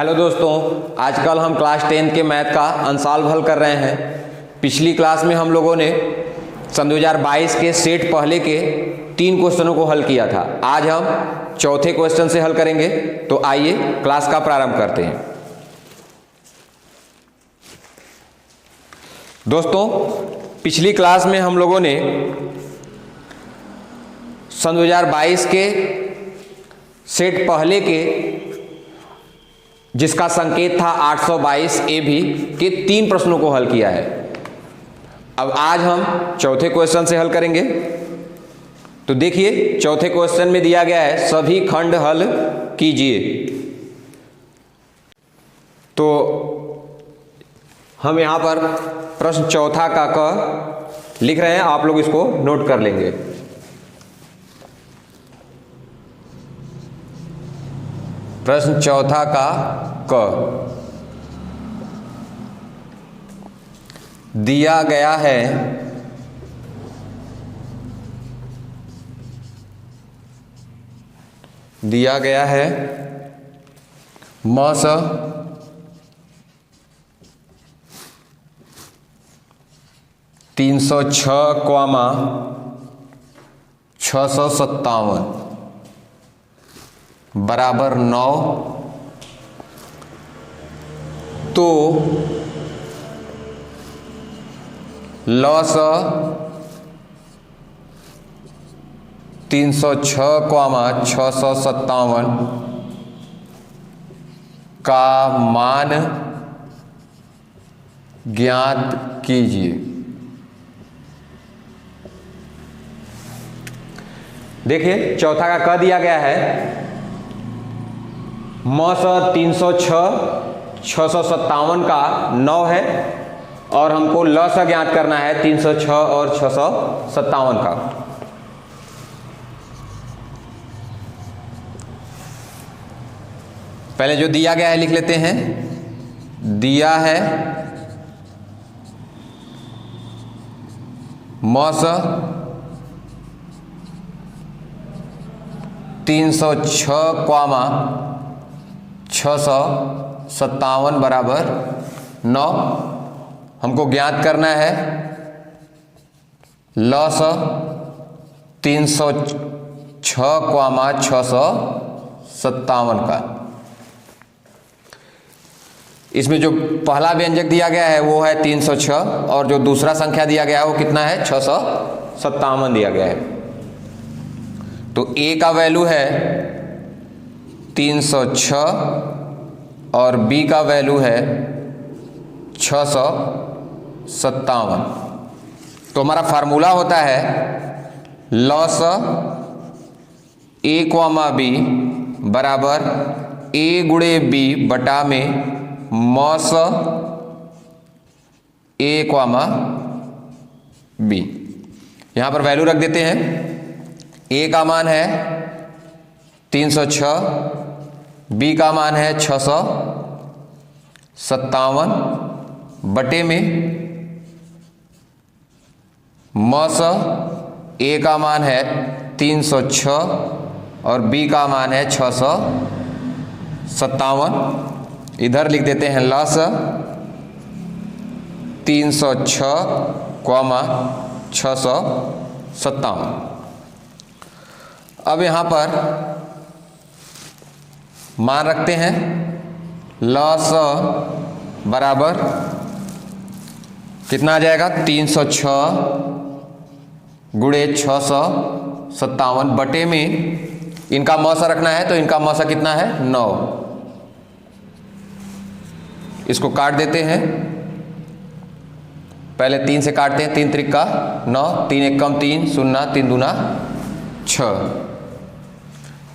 Hello दोस्तों, आजकल हम क्लास 10 के मैथ का अंशाल्व हल कर रहे हैं। पिछली क्लास में हम लोगों ने सन 2022 के सेट पहले के 3 क्वेश्चनों को हल किया था। आज हम चौथे क्वेश्चन से हल करेंगे। तो आइए क्लास का प्रारंभ करते हैं। दोस्तों, पिछली क्लास में हम लोगों ने सन 2022 के सेट पहले के जिसका संकेत था 822 ए भी के 3 प्रश्नों को हल किया है। अब आज हम चौथे क्वेश्चन से हल करेंगे। तो देखिए, चौथे क्वेश्चन में दिया गया है सभी खंड हल कीजिए। तो हम यहां पर प्रश्न चौथा का क लिख रहे हैं, आप लोग इसको नोट कर लेंगे। प्रश्न चौथा का क दिया गया है मस 306,657 बराबर 9। तो लॉस 306,657 का मान ज्ञात कीजिए। देखिए, चौथा का क दिया गया है मस 306,657 का 9 है और हमको लस ज्ञात करना है 306 और 657 का। पहले जो दिया गया है लिख लेते हैं। दिया है मस 306,657 बराबर 9। हमको ज्ञात करना है लॉस 306,657 का। इसमें जो पहला व्यंजक दिया गया है वो है 306 और जो दूसरा संख्या दिया गया है वो कितना है 657 दिया गया है। तो ए का वैल्यू है 306 और बी का वैल्यू है 657। तो हमारा फार्मूला होता है लॉस ए कॉमा बी बराबर ए गुणे बी बटा में मॉस ए कॉमा बी। यहां पर वैल्यू रख देते हैं। ए का मान है 306, बी का मान है 657 बटे में मस ए का मान है 306 और बी का मान है 657। इधर लिख देते हैं लस 306,657। अब यहां पर मान रखते हैं लॉस बराबर कितना आ जाएगा 306 गुणे 657 बटे में इनका मौसा रखना है तो इनका मौसा कितना है 9। इसको काट देते हैं। पहले 3 से काटते हैं। 3 त्रिक का 9, 3 एक कम 3, 0, 3 दूना 6।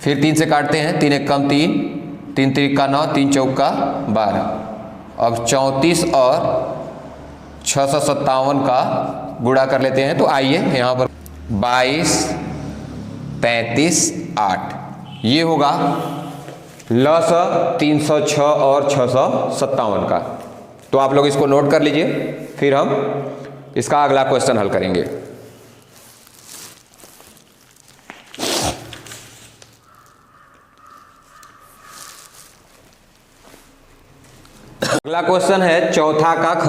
फिर 3 से काटते हैं। 3 एक कम 3, 3 त्रिक का 9, 3 चौक का 12। अब 34 और 657 का गुणा कर लेते हैं। तो आइए यहाँ पर 22, 35, 8 ये होगा लस 306 और 657 का। तो आप लोग इसको नोट कर लीजिए, फिर हम इसका अगला क्वेश्चन हल करेंगे। अगला क्वेश्चन है चौथा का ख।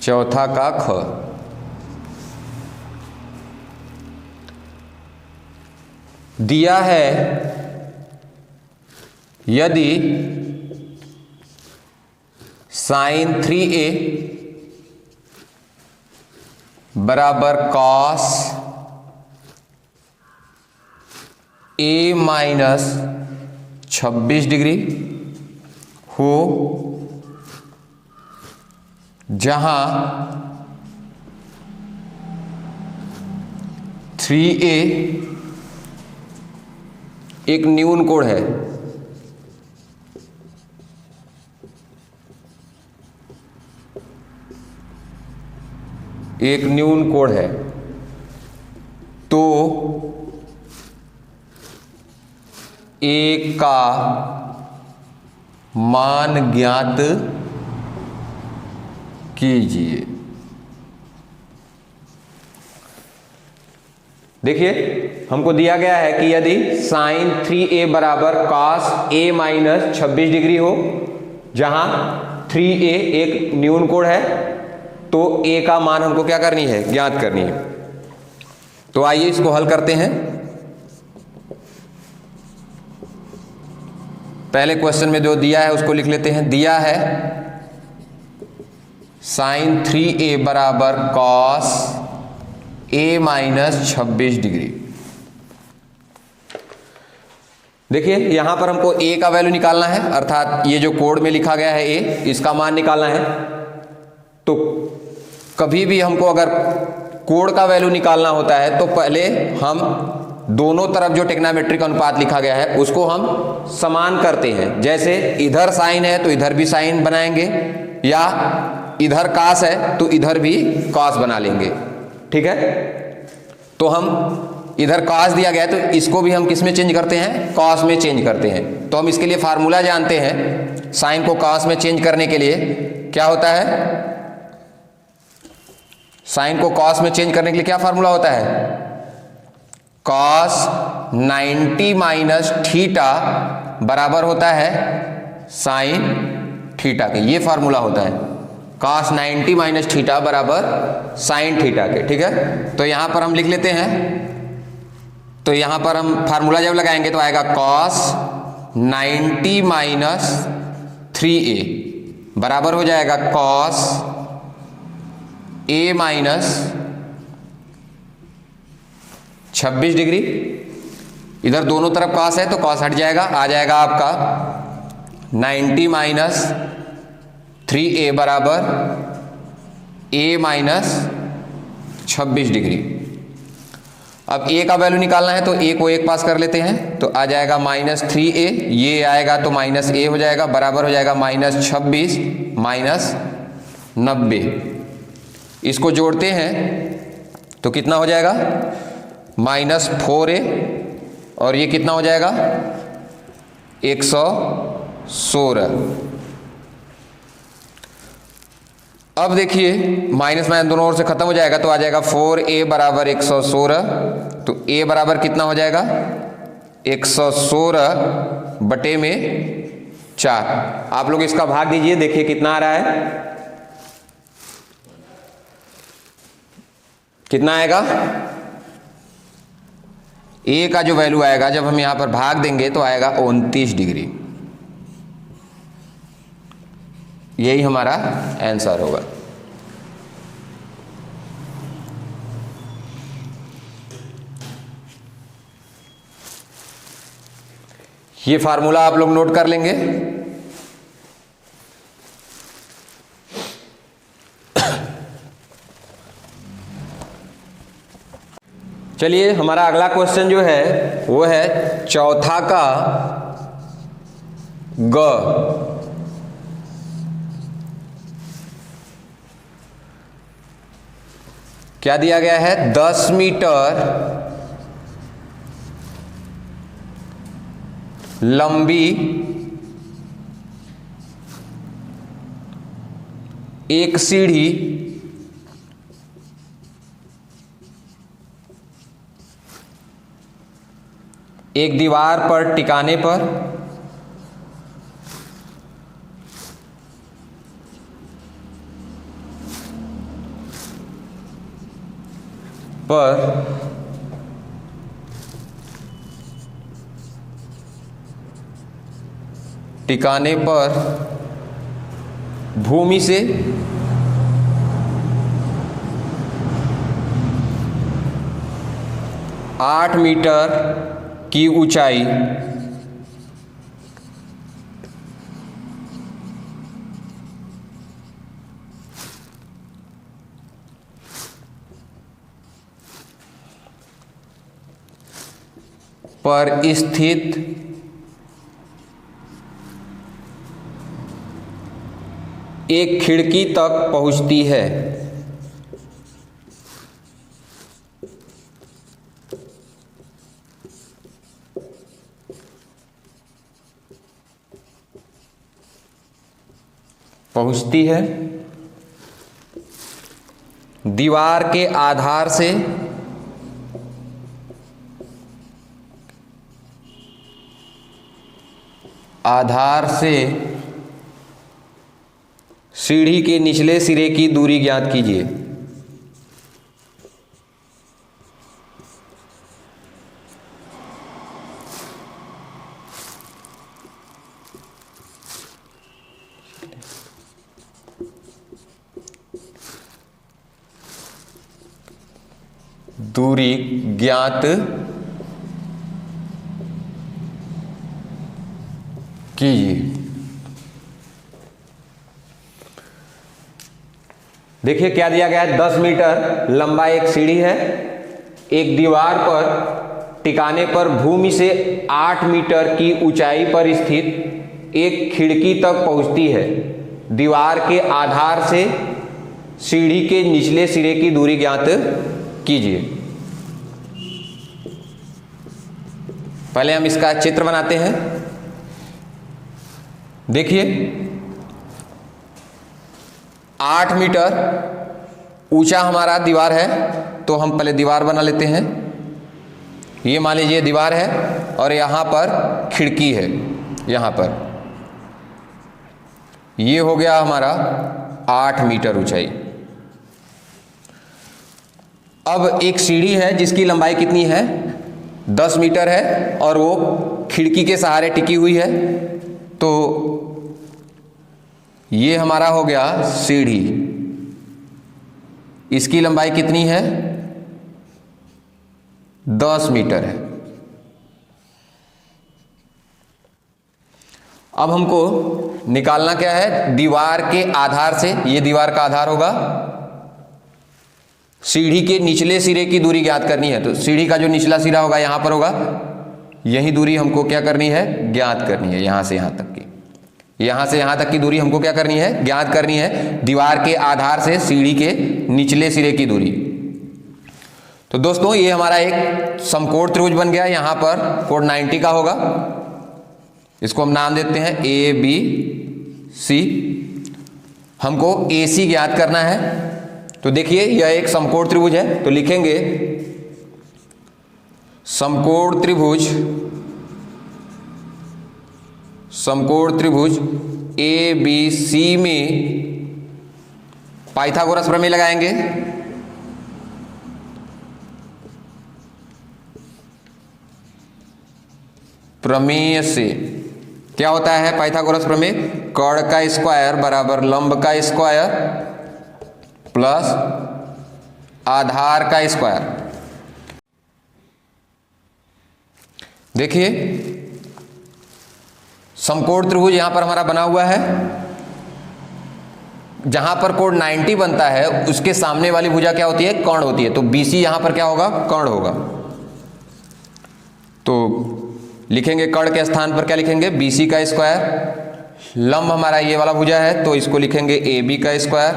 चौथा का ख, दिया है यदि साइन 3a बराबर कॉस a माइनस 26 डिग्री हो, जहां 3a एक न्यून कोण है, एक न्यून कोण है, तो a का मान ज्ञात कीजिए। देखिए हमको दिया गया है कि यदि साइन 3a बराबर कॉस a माइनस 26 डिग्री हो, जहां 3a एक न्यून कोण है, तो a का मान हमको क्या करनी है, ज्ञात करनी है। तो आइए इसको हल करते हैं। पहले क्वेश्चन में जो दिया है उसको लिख लेते हैं। दिया है साइन 3a बराबर कॉस a माइनस 26 डिग्री। देखिए यहां पर हमको a का वैल्यू निकालना है, अर्थात ये जो कोड में लिखा गया है a, इसका मान निकालना है। तो कभी भी हमको अगर कोड का वैल्यू निकालना होता है तो पहले हम दोनों तरफ जो टेक्नामेट्रिक अनुपात लिखा गया है उसको हम समान करते हैं। जैसे इधर साइन है तो इधर भी साइन बनाएंगे, या इधर कास है तो इधर भी कॉस बना लेंगे। ठीक है, तो हम इधर कॉस दिया गया है तो इसको भी हम किस में चेंज करते हैं, कॉस में चेंज करते हैं। तो हम इसके लिए फार्मूला जानते हैं, साइन को कॉस में चेंज करने के लिए क्या होता है, साइन को कॉस में चेंज करने के लिए क्या फार्मूला होता है, कॉस 90 माइनस थीटा बराबर होता है साइन थीटा के। ये फार्मूला होता है, कॉस 90 माइनस थीटा बराबर साइन थीटा के। ठीक है, तो यहां पर हम लिख लेते हैं। तो यहां पर हम फार्मूला जब लगाएंगे तो आएगा कॉस 90 माइनस 3a बराबर हो जाएगा कॉस a माइनस 26 डिग्री। इधर दोनों तरफ कॉस है तो कॉस हट जाएगा, आ जाएगा आपका 90 माइनस 3a बराबर a माइनस 26 डिग्री। अब a का वैल्यू निकालना है तो a को एक पास कर लेते हैं, तो आ जाएगा माइनस 3a, ये आएगा तो माइनस a हो जाएगा, बराबर हो जाएगा माइनस 26 माइनस 90। इसको जोड़ते हैं तो कितना हो जाएगा, माइनस 4a, और ये कितना हो जाएगा 116। अब देखिए माइनस माइनस दोनों ओर से खत्म हो जाएगा तो आ जाएगा 4a बराबर 116। तो a बराबर कितना हो जाएगा 116 बटे में 4। आप लोग इसका भाग दीजिए, देखिए कितना आ रहा है, कितना आएगा, a का जो वैल्यू आएगा जब हम यहां पर भाग देंगे तो आएगा 29 डिग्री। यही हमारा आंसर होगा। ये फार्मूला आप लोग नोट कर लेंगे। चलिए हमारा अगला क्वेश्चन जो है वो है चौथा का ग। क्या दिया गया है, 10 मीटर लंबी एक सीढ़ी एक दीवार पर टिकाने पर भूमि से 8 मीटर की ऊंचाई पर स्थित एक खिड़की तक पहुंचती है। दीवार के आधार से सीढ़ी के निचले सिरे की दूरी ज्ञात कीजिए। दूरी ज्ञात कीजिए। देखिए क्या दिया गया है, 10 मीटर लंबा एक सीढ़ी है, एक दीवार पर टिकाने पर भूमि से 8 मीटर की ऊंचाई पर स्थित एक खिड़की तक पहुंचती है। दीवार के आधार से सीढ़ी के निचले सिरे की दूरी ज्ञात कीजिए। पहले हम इसका चित्र बनाते हैं। देखिए 8 मीटर ऊंचा हमारा दीवार है, तो हम पहले दीवार बना लेते हैं। ये मान लीजिए दीवार है और यहाँ पर खिड़की है। यहाँ पर ये हो गया हमारा 8 मीटर ऊंचाई। अब एक सीढ़ी है जिसकी लंबाई कितनी है, 10 मीटर है और वो खिड़की के सहारे टिकी हुई है। तो ये हमारा हो गया सीढ़ी। इसकी लंबाई कितनी है, 10 मीटर है। अब हमको निकालना क्या है, दीवार के आधार से, ये दीवार का आधार होगा, सीढ़ी के निचले सिरे की दूरी ज्ञात करनी है। तो सीढ़ी का जो निचला सिरा होगा यहां पर होगा, यही दूरी हमको क्या करनी है, ज्ञात करनी है। यहां से यहां तक की, यहां से यहां तक की दूरी हमको क्या करनी है, ज्ञात करनी है। दीवार के आधार से सीढ़ी के निचले सिरे की दूरी। तो दोस्तों ये हमारा एक समकोण त्रिभुज बन गया। यहां पर कोण 90 का होगा। इसको हम नाम देते हैं ABC। हमको AC ज्ञात करना है। तो देखिए यह एक समकोण त्रिभुज है, तो लिखेंगे समकोण त्रिभुज ABC में पाइथागोरस प्रमेय लगाएंगे। प्रमेय से क्या होता है, पाइथागोरस प्रमेय, कर्ण का स्क्वायर बराबर लंब का स्क्वायर प्लस आधार का स्क्वायर। देखिए समकोण त्रिभुज यहां पर हमारा बना हुआ है। जहां पर कोण 90 बनता है उसके सामने वाली भुजा क्या होती है, कर्ण होती है। तो BC यहां पर क्या होगा, कर्ण होगा। तो लिखेंगे कर्ण के स्थान पर क्या लिखेंगे, BC का स्क्वायर। लंब हमारा ये वाला भुजा है तो इसको लिखेंगे AB का स्क्वायर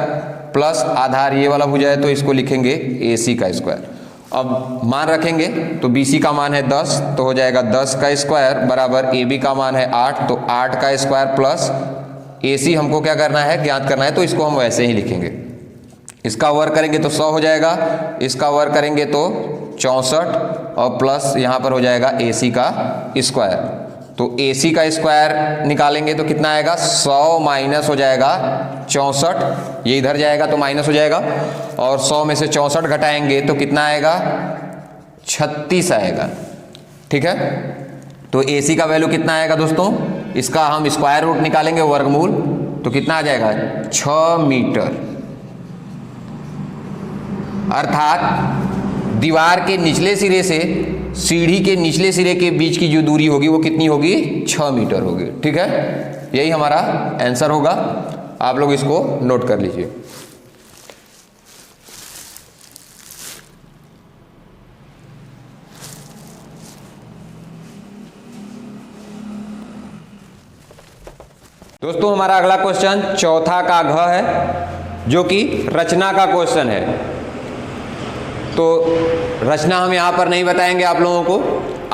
प्लस आधार ये वाला भुजा है तो इसको लिखेंगे AC का स्क्वायर। अब मान रखेंगे तो BC का मान है 10, तो हो जाएगा 10 का स्क्वायर बराबर AB का मान है 8, तो 8 का स्क्वायर प्लस AC हमको क्या करना है, ज्ञात करना है। तो इसको हम वैसे ही लिखेंगे। इसका वर्ग करेंगे तो 100 हो जाएगा, इसका वर्ग करेंगे तो 64 और प्लस यहाँ पर हो जाएगा AC का स्क्वायर। तो AC का स्क्वायर निकालेंगे तो कितना आएगा, 100 माइनस हो जाएगा 64, ये इधर जाएगा तो माइनस हो जाएगा, और 100 में से 64 घटाएंगे तो कितना आएगा, 36 आएगा। ठीक है, तो AC का वैल्यू कितना आएगा दोस्तों, इसका हम स्क्वायर रूट निकालेंगे वर्गमूल, तो कितना आ जाएगा 6 मीटर। अर्थात दीवार के निचले सिरे से सीढ़ी के निचले सिरे के बीच की जो दूरी होगी वो कितनी होगी, 6 मीटर होगी। ठीक है, यही हमारा आंसर होगा। आप लोग इसको नोट कर लीजिए। दोस्तों हमारा अगला क्वेश्चन चौथा का घ है, जो कि रचना का क्वेश्चन है। तो रचना हम यहाँ पर नहीं बताएंगे आप लोगों को,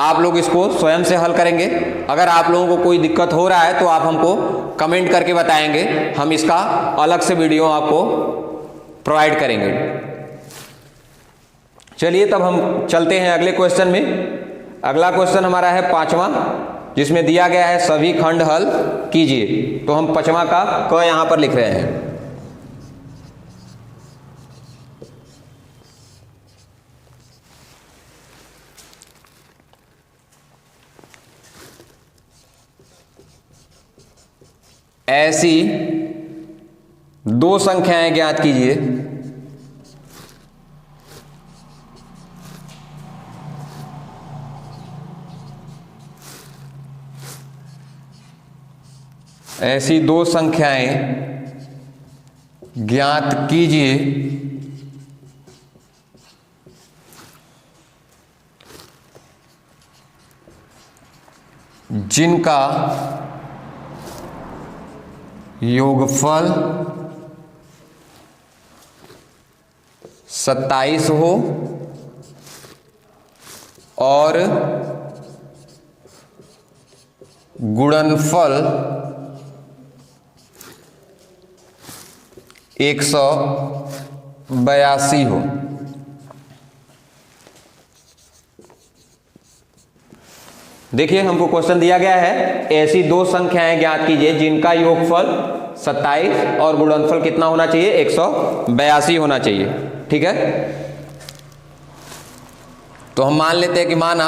आप लोग इसको स्वयं से हल करेंगे। अगर आप लोगों को कोई दिक्कत हो रहा है तो आप हमको कमेंट करके बताएंगे, हम इसका अलग से वीडियो आपको प्रोवाइड करेंगे। चलिए तब हम चलते हैं अगले क्वेश्चन में। अगला क्वेश्चन हमारा है 5वां, जिसमें दिया गया है सभी खंड हल कीजिए। तो हम 5वां का क यहाँ पर लिख रहे हैं। ऐसी दो संख्याएं ज्ञात कीजिए ऐसी दो संख्याएं ज्ञात कीजिए जिनका योगफल 27 हो और गुणनफल 182 हो। देखिए हमको क्वेश्चन दिया गया है, ऐसी दो संख्याएं ज्ञात कीजिए जिनका योगफल 27 और गुणनफल कितना होना चाहिए, 182 होना चाहिए। ठीक है, तो हम मान लेते हैं कि माना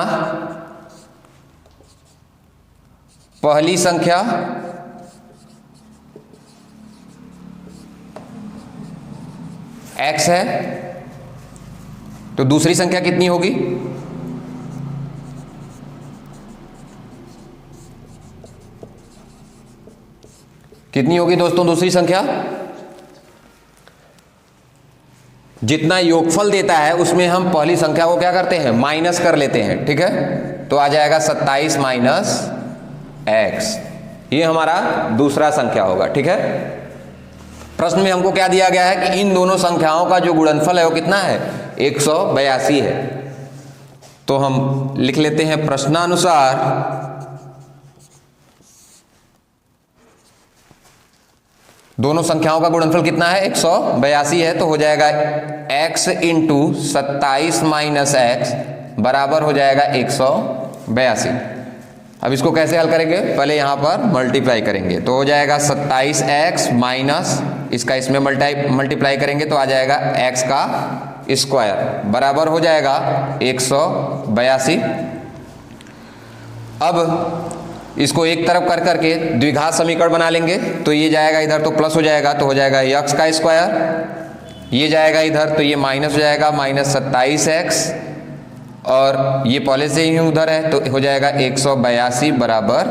पहली संख्या x है, तो दूसरी संख्या कितनी होगी, कितनी होगी दोस्तों दूसरी संख्या, जितना योगफल देता है उसमें हम पहली संख्या को क्या करते हैं, माइनस कर लेते हैं। ठीक है, तो आ जाएगा 27 माइनस x, ये हमारा दूसरा संख्या होगा। ठीक है, प्रश्न में हमको क्या दिया गया है कि इन दोनों संख्याओं का जो गुणनफल है वो कितना है, 182 है। तो हम लिख लेते हैं प्रश्नानुसार दोनों संख्याओं का गुणनफल कितना है, 182 है। तो हो जाएगा x इंटू 27 माइनस एक्स बराबर हो जाएगा 182। अब इसको कैसे हल करेंगे, पहले यहाँ पर मल्टीप्लाई करेंगे तो हो जाएगा 27x माइनस इसका इसमें मल्टीप्लाई करेंगे तो आ जाएगा x का स्क्वायर बराबर हो जाएगा 182। अब इसको एक तरफ कर करके द्विघात समीकरण बना लेंगे, तो ये जाएगा इधर तो प्लस हो जाएगा, तो हो जाएगा x का स्क्वायर, ये जाएगा इधर तो ये माइनस हो जाएगा माइनस 27x, और ये पहले से ही उधर है तो हो जाएगा 182 बराबर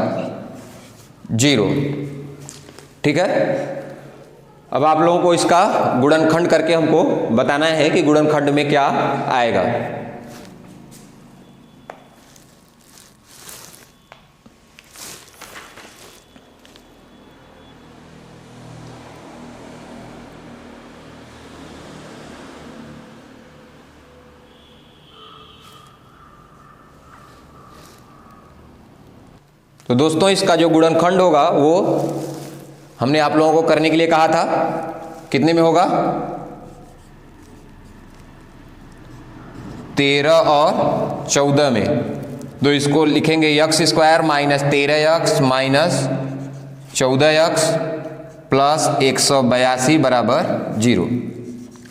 0। ठीक है, अब आप लोगों को इसका गुणनखंड करके हमको बताना है कि गुणनखंड में क्या आएगा। तो दोस्तों इसका जो गुणनखंड होगा वो हमने आप लोगों को करने के लिए कहा था, कितने में होगा, 13 और 14 में, तो इसको लिखेंगे x square minus 13x minus 14x plus 182 बराबर 0।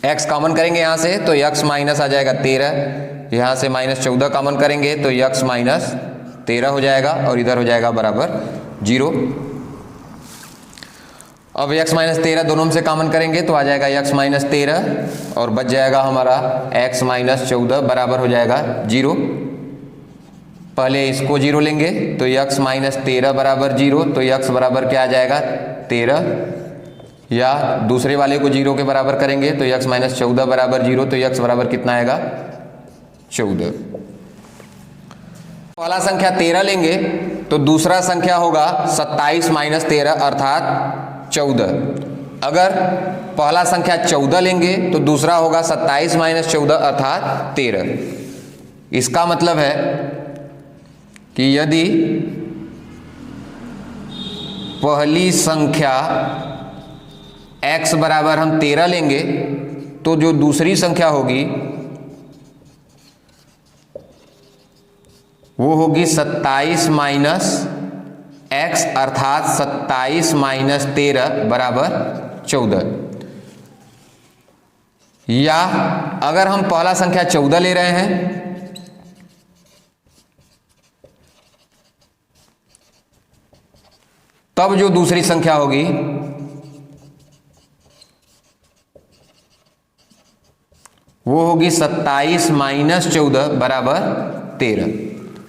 x कॉमन करेंगे यहाँ से तो x माइनस आ जाएगा 13, यहाँ से माइनस 14 कॉमन करेंगे तो x माइनस 13 हो जाएगा और इधर हो जाएगा बराबर 0। अब x माइनस 13 दोनों में से कॉमन करेंगे तो आ जाएगा x माइनस 13 और बच जाएगा हमारा x माइनस 14 बराबर हो जाएगा 0। पहले इसको 0 लेंगे तो x माइनस 13 बराबर 0, तो x बराबर क्या आ जाएगा 13, या दूसरे वाले को 0 के बराबर करेंगे तो x माइनस 14 बराबर 0, तो x बराबर कितना आएगा 14। पहला संख्या 13 लेंगे तो दूसरा संख्या होगा 27 माइनस 13 अर्थात 14। अगर पहला संख्या 14 लेंगे तो दूसरा होगा 27 माइनस 14 अर्थात 13। इसका मतलब है कि यदि पहली संख्या x बराबर हम 13 लेंगे तो जो दूसरी संख्या होगी वो होगी 27 माइनस x अर्थात 27 माइनस 13 बराबर 14। या अगर हम पहला संख्या 14 ले रहे हैं तब जो दूसरी संख्या होगी वो होगी 27 माइनस 14 बराबर 13।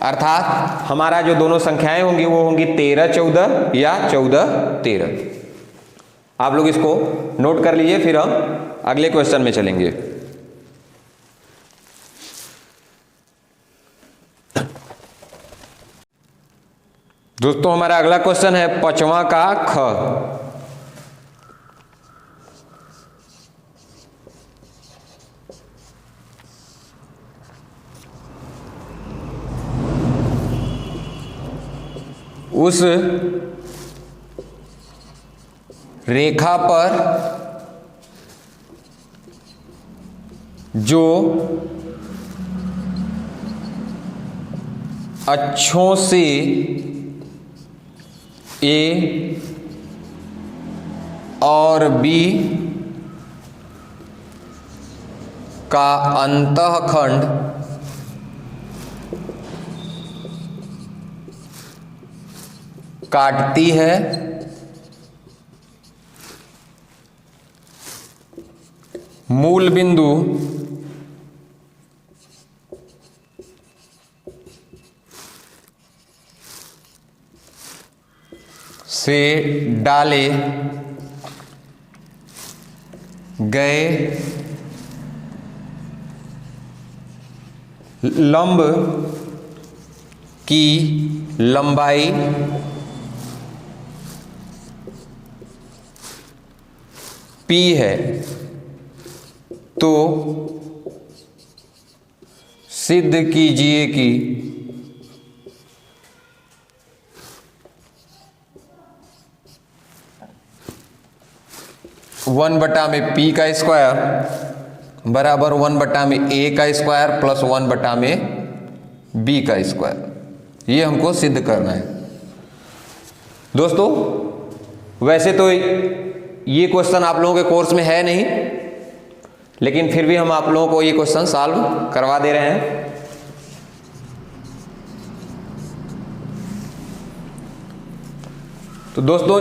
अर्थात हमारा जो दोनों संख्याएं होंगी वो होंगी 13 14 या 14 13। आप लोग इसको नोट कर लीजिए, फिर हम अगले क्वेश्चन में चलेंगे। दोस्तों हमारा अगला क्वेश्चन है 5वां का ख। उस रेखा पर जो अक्षों से ए और बी का अंतःखंड काटती है मूल बिंदु से डाले गए लंब की लंबाई P है, तो सिद्ध कीजिए कि वन बटा में P का स्क्वायर बराबर 1 बटा में A का स्क्वायर प्लस 1 बटा में B का स्क्वायर। ये हमको सिद्ध करना है। दोस्तों वैसे तो ये क्वेश्चन आप लोगों के कोर्स में है नहीं, लेकिन फिर भी हम आप लोगों को ये क्वेश्चन सॉल्व करवा दे रहे हैं। तो दोस्तों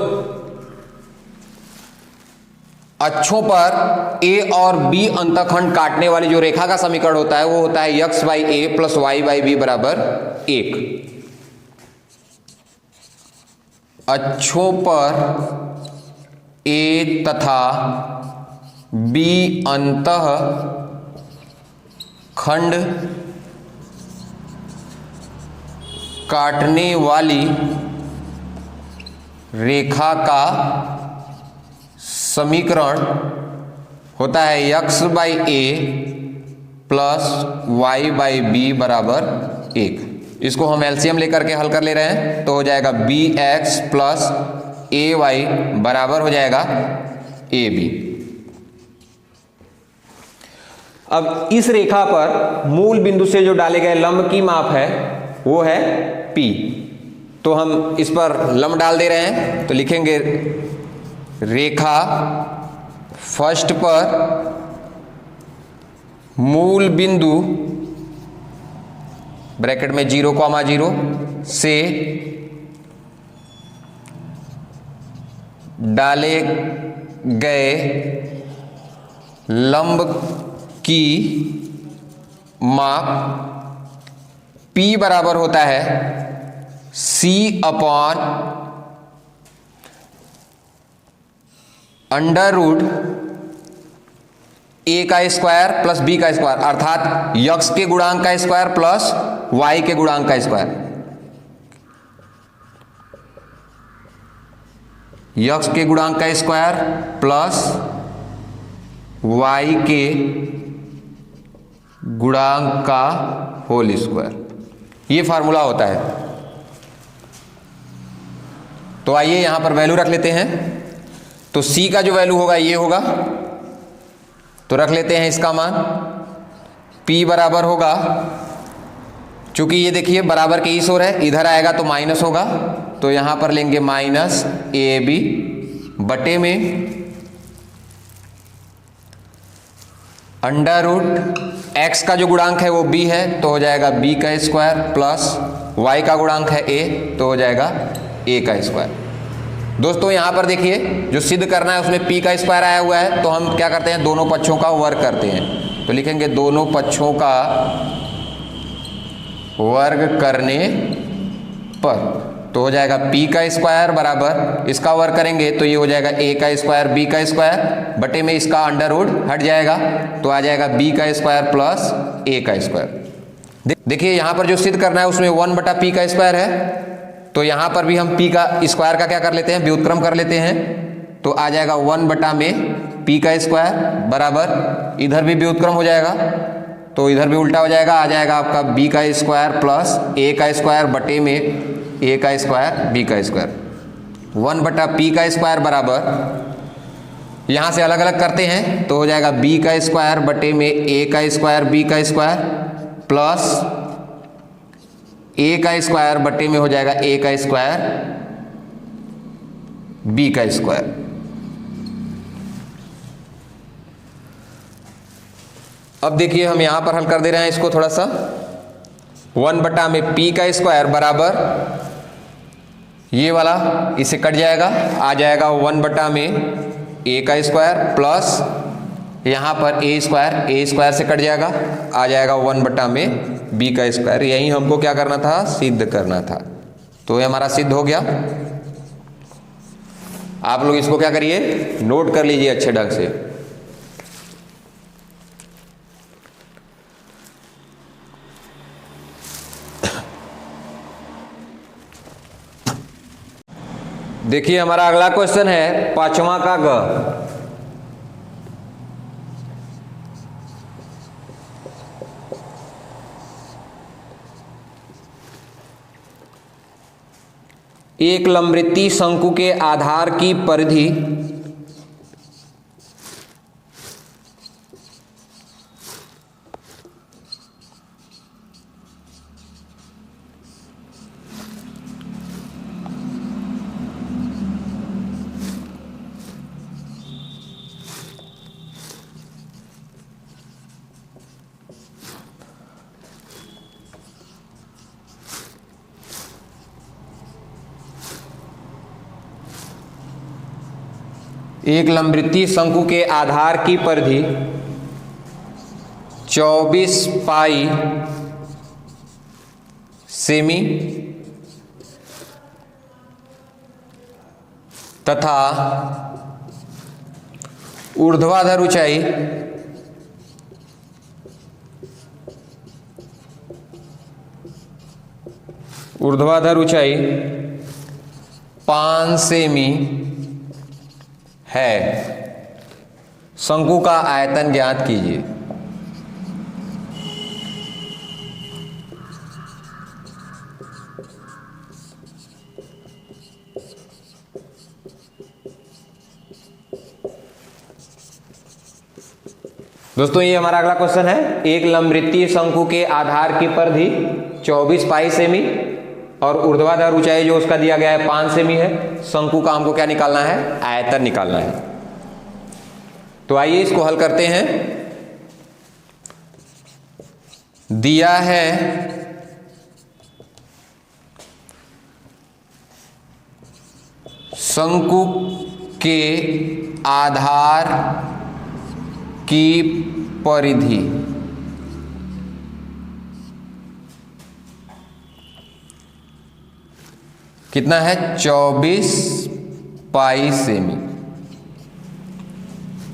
अक्षों पर A और B अंतःखंड काटने वाली जो रेखा का समीकरण होता है वो होता है x by A plus Y by B बराबर 1। अक्षों पर A तथा B अंतः खंड काटने वाली रेखा का समीकरण होता है x by A plus Y by B बराबर 1। इसको हम एलसीएम लेकर के हल कर ले रहे हैं तो हो जाएगा बी एक्स प्लस ए वाई बराबर हो जाएगा ए बी। अब इस रेखा पर मूल बिंदु से जो डाले गए लंब की माप है वो है P। तो हम इस पर लंब डाल दे रहे हैं, तो लिखेंगे रेखा फर्स्ट पर मूल बिंदु ब्रैकेट में 0,0 से डाले गए लंब की माप P बराबर होता है C upon under root A का स्क्वायर प्लस B का स्क्वायर, अर्थात x के गुणांक का स्क्वायर प्लस y के गुणांक का स्क्वायर। x के गुणांक का स्क्वायर प्लस y के गुणांक का होल स्क्वायर, ये फार्मूला होता है। तो आइए यहां पर वैल्यू रख लेते हैं। तो C का जो वैल्यू होगा ये होगा, तो रख लेते हैं इसका मान। P बराबर होगा, चूंकि ये देखिए बराबर के इस ओर है, इधर आएगा तो माइनस होगा, तो यहां पर लेंगे माइनस AB बटे में अंडर रूट x का जो गुणांक है वो B है, तो हो जाएगा B का स्क्वायर प्लस y का गुणांक है A, तो हो जाएगा A का स्क्वायर। दोस्तों यहां पर देखिए जो सिद्ध करना है उसमें P का स्क्वायर आया हुआ है, तो हम क्या करते हैं, दोनों पक्षों का वर्ग करते हैं। तो लिखेंगे दोनों पक्षों का वर्ग करने पर, तो हो जाएगा P का स्क्वायर बराबर, इसका वर्ग करेंगे तो ये हो जाएगा A का स्क्वायर B का स्क्वायर बटे में इसका अंडर रूट हट जाएगा, तो आ जाएगा B का स्क्वायर प्लस A का स्क्वायर। देखिए यहां पर जो सिद्ध करना है उसमें 1/P का स्क्वायर है, तो यहां पर भी हम P का स्क्वायर का क्या कर लेते हैं, व्युत्क्रम कर लेते हैं। तो आ जाएगा 1/P का स्क्वायर बराबर, इधर भी व्युत्क्रम हो जाएगा तो इधर भी उल्टा हो जाएगा, आ जाएगा आपका B का स्क्वायर प्लस A का स्क्वायर बटे में A का स्क्वायर B का स्क्वायर। 1/P का स्क्वायर बराबर, यहां से अलग अलग करते हैं तो हो जाएगा B का स्क्वायर बटे में A का स्क्वायर B का स्क्वायर प्लस A का स्क्वायर बटे में हो जाएगा A का स्क्वायर B का स्क्वायर। अब देखिए हम यहां पर हल कर दे रहे हैं इसको थोड़ा सा। 1/P का स्क्वायर बराबर ये वाला इसे कट जाएगा, आ जाएगा 1/A का स्क्वायर प्लस यहां पर A स्क्वायर से कट जाएगा, आ जाएगा 1/B का स्क्वायर। यही हमको क्या करना था, सिद्ध करना था। तो ये हमारा सिद्ध हो गया। आप लोग इसको क्या करिए, नोट कर लीजिए अच्छे ढंग से। देखिए हमारा अगला क्वेश्चन है 5वां का ग। एक लंबवृत्तीय शंकु के आधार की परिधि एक लंबवृत्तीय शंकु के आधार की परिधि 24 पाई सेमी तथा ऊर्ध्वाधर ऊंचाई 5 सेमी है। शंकु का आयतन ज्ञात कीजिए। दोस्तों ये हमारा अगला क्वेश्चन है। एक लंबवृत्तीय शंकु के आधार की परिधि 24 पाई सेमी और ऊर्ध्वाधर ऊंचाई जो उसका दिया गया है 5 सेमी है। शंकु का हमको क्या निकालना है? आयतन निकालना है। तो आइए इसको हल करते हैं। दिया है शंकु के आधार की परिधि कितना है? 24 पाई सेमी।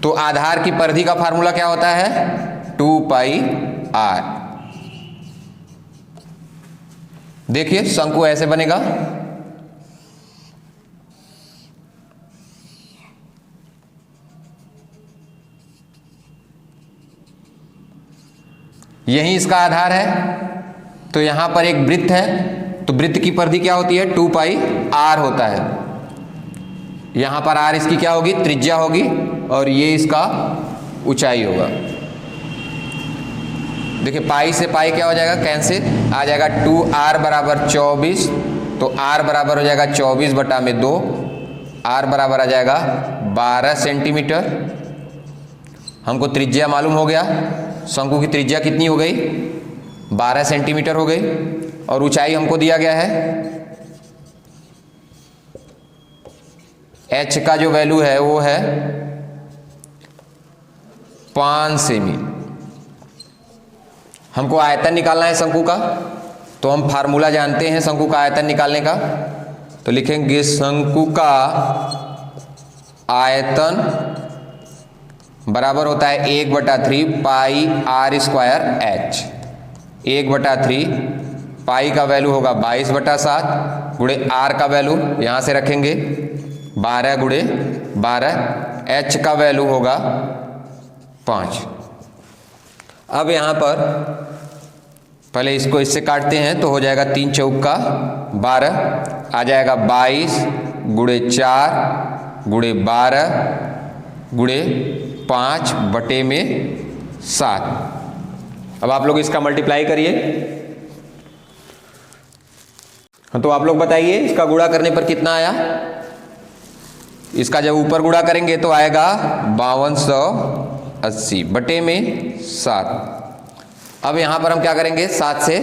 तो आधार की परिधि का फार्मूला क्या होता है? 2 पाई आर। देखिए शंकु ऐसे बनेगा, यही इसका आधार है। तो यहां पर एक वृत्त है, तो वृत्त की परिधि क्या होती है? 2 पाई आर होता है। यहां पर आर इसकी क्या होगी? त्रिज्या होगी, और ये इसका ऊंचाई होगा। देखिए पाई से पाई क्या हो जाएगा? कैंसिल, आ जाएगा 2r बराबर 24। तो r बराबर हो जाएगा 24/2। r बराबर आ जाएगा 12 सेंटीमीटर। हमको त्रिज्या मालूम हो गया, शंकु की त्रिज्या कितनी हो गई? 12 सेंटीमीटर हो गई। और ऊंचाई हमको दिया गया है, h का जो वैल्यू है वो है 5 सेमी। हमको आयतन निकालना है शंकु का, तो हम फार्मूला जानते हैं शंकु का आयतन निकालने का। तो लिखेंगे शंकु का आयतन बराबर होता है 1/3 पाई आर स्क्वायर एच। 1/3 पाई का वैल्यू होगा 22/7 गुणे आर का वैल्यू यहां से रखेंगे 12 गुणे 12, एच का वैल्यू होगा 5। अब यहां पर पहले इसको इससे काटते हैं, तो हो जाएगा 3 चौका 12, आ जाएगा 22 गुणे 4 गुणे 12 गुणे 5/7। अब आप लोग इसका मल्टीप्लाई करिए। तो आप लोग बताइए इसका गुणा करने पर कितना आया? इसका जब ऊपर गुणा करेंगे तो आएगा 5280/7। अब यहां पर हम क्या करेंगे? 7 से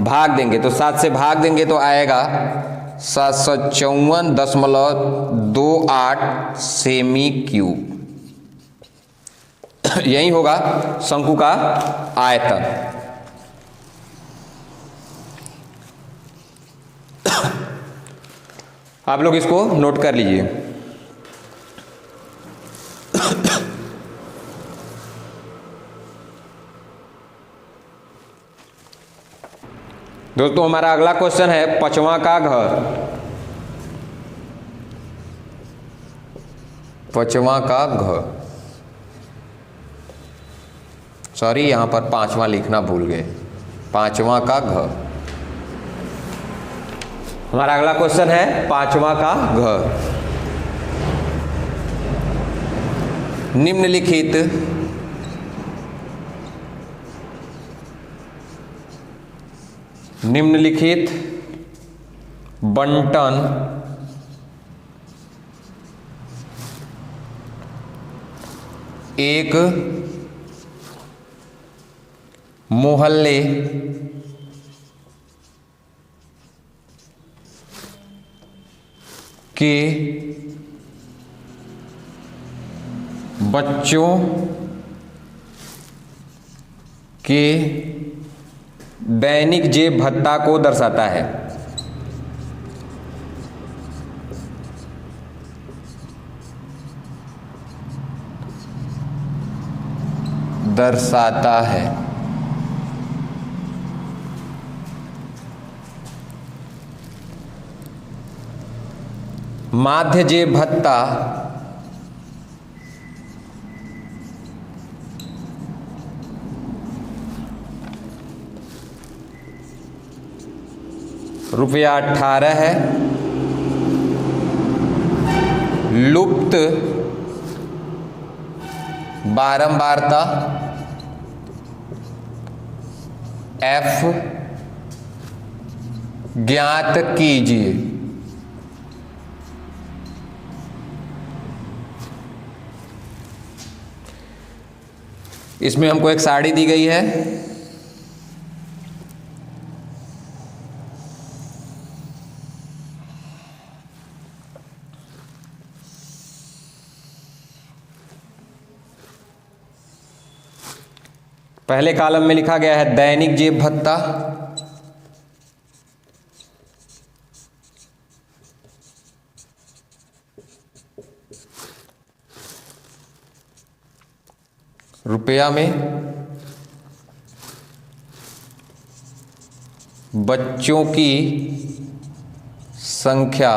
भाग देंगे। तो 7 से भाग देंगे तो आएगा 754.28 सेमी क्यूब। यही होगा शंकु का आयतन। आप लोग इसको नोट कर लीजिए। दोस्तों हमारा अगला क्वेश्चन है 5वां का घर। 5वां का घर, सॉरी यहां पर 5वां लिखना भूल गए। 5वां का घर, हमारा अगला क्वेश्चन है 5वां का घर। निम्नलिखित बंटन एक मोहल्ले के बच्चों के दैनिक जेब भत्ता को दर्शाता है। दर्शाता है। माध्य जेब भत्ता ₹18 है। लुप्त बारंबारता f ज्ञात कीजिए। इसमें हमको एक साड़ी दी गई है, पहले कॉलम में लिखा गया है दैनिक जेब भत्ता, रुपया में, बच्चों की संख्या,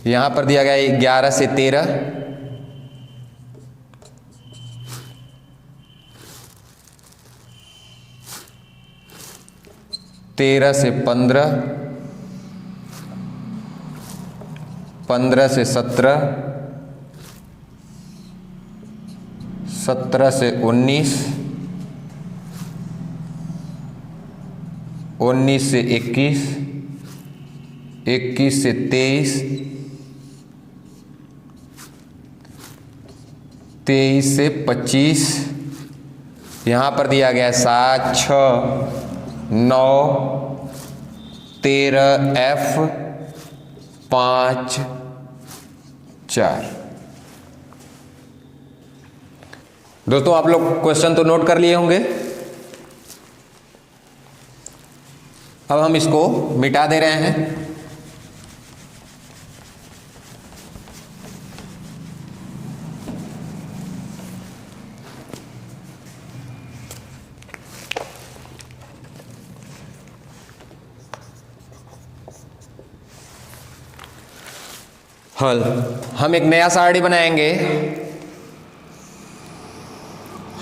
यहां पर दिया गया है 11 से 13, 13 से 15, 15 से 17, 17 से 19, 19 से 21, 21 से 23, 23 से 25, यहाँ पर दिया गया 7, 6, 9, 13, F 5, 4। दोस्तों आप लोग क्वेश्चन तो नोट कर लिए होंगे। अब हम इसको मिटा दे रहे हैं। हल, हम एक नया सारणी बनाएंगे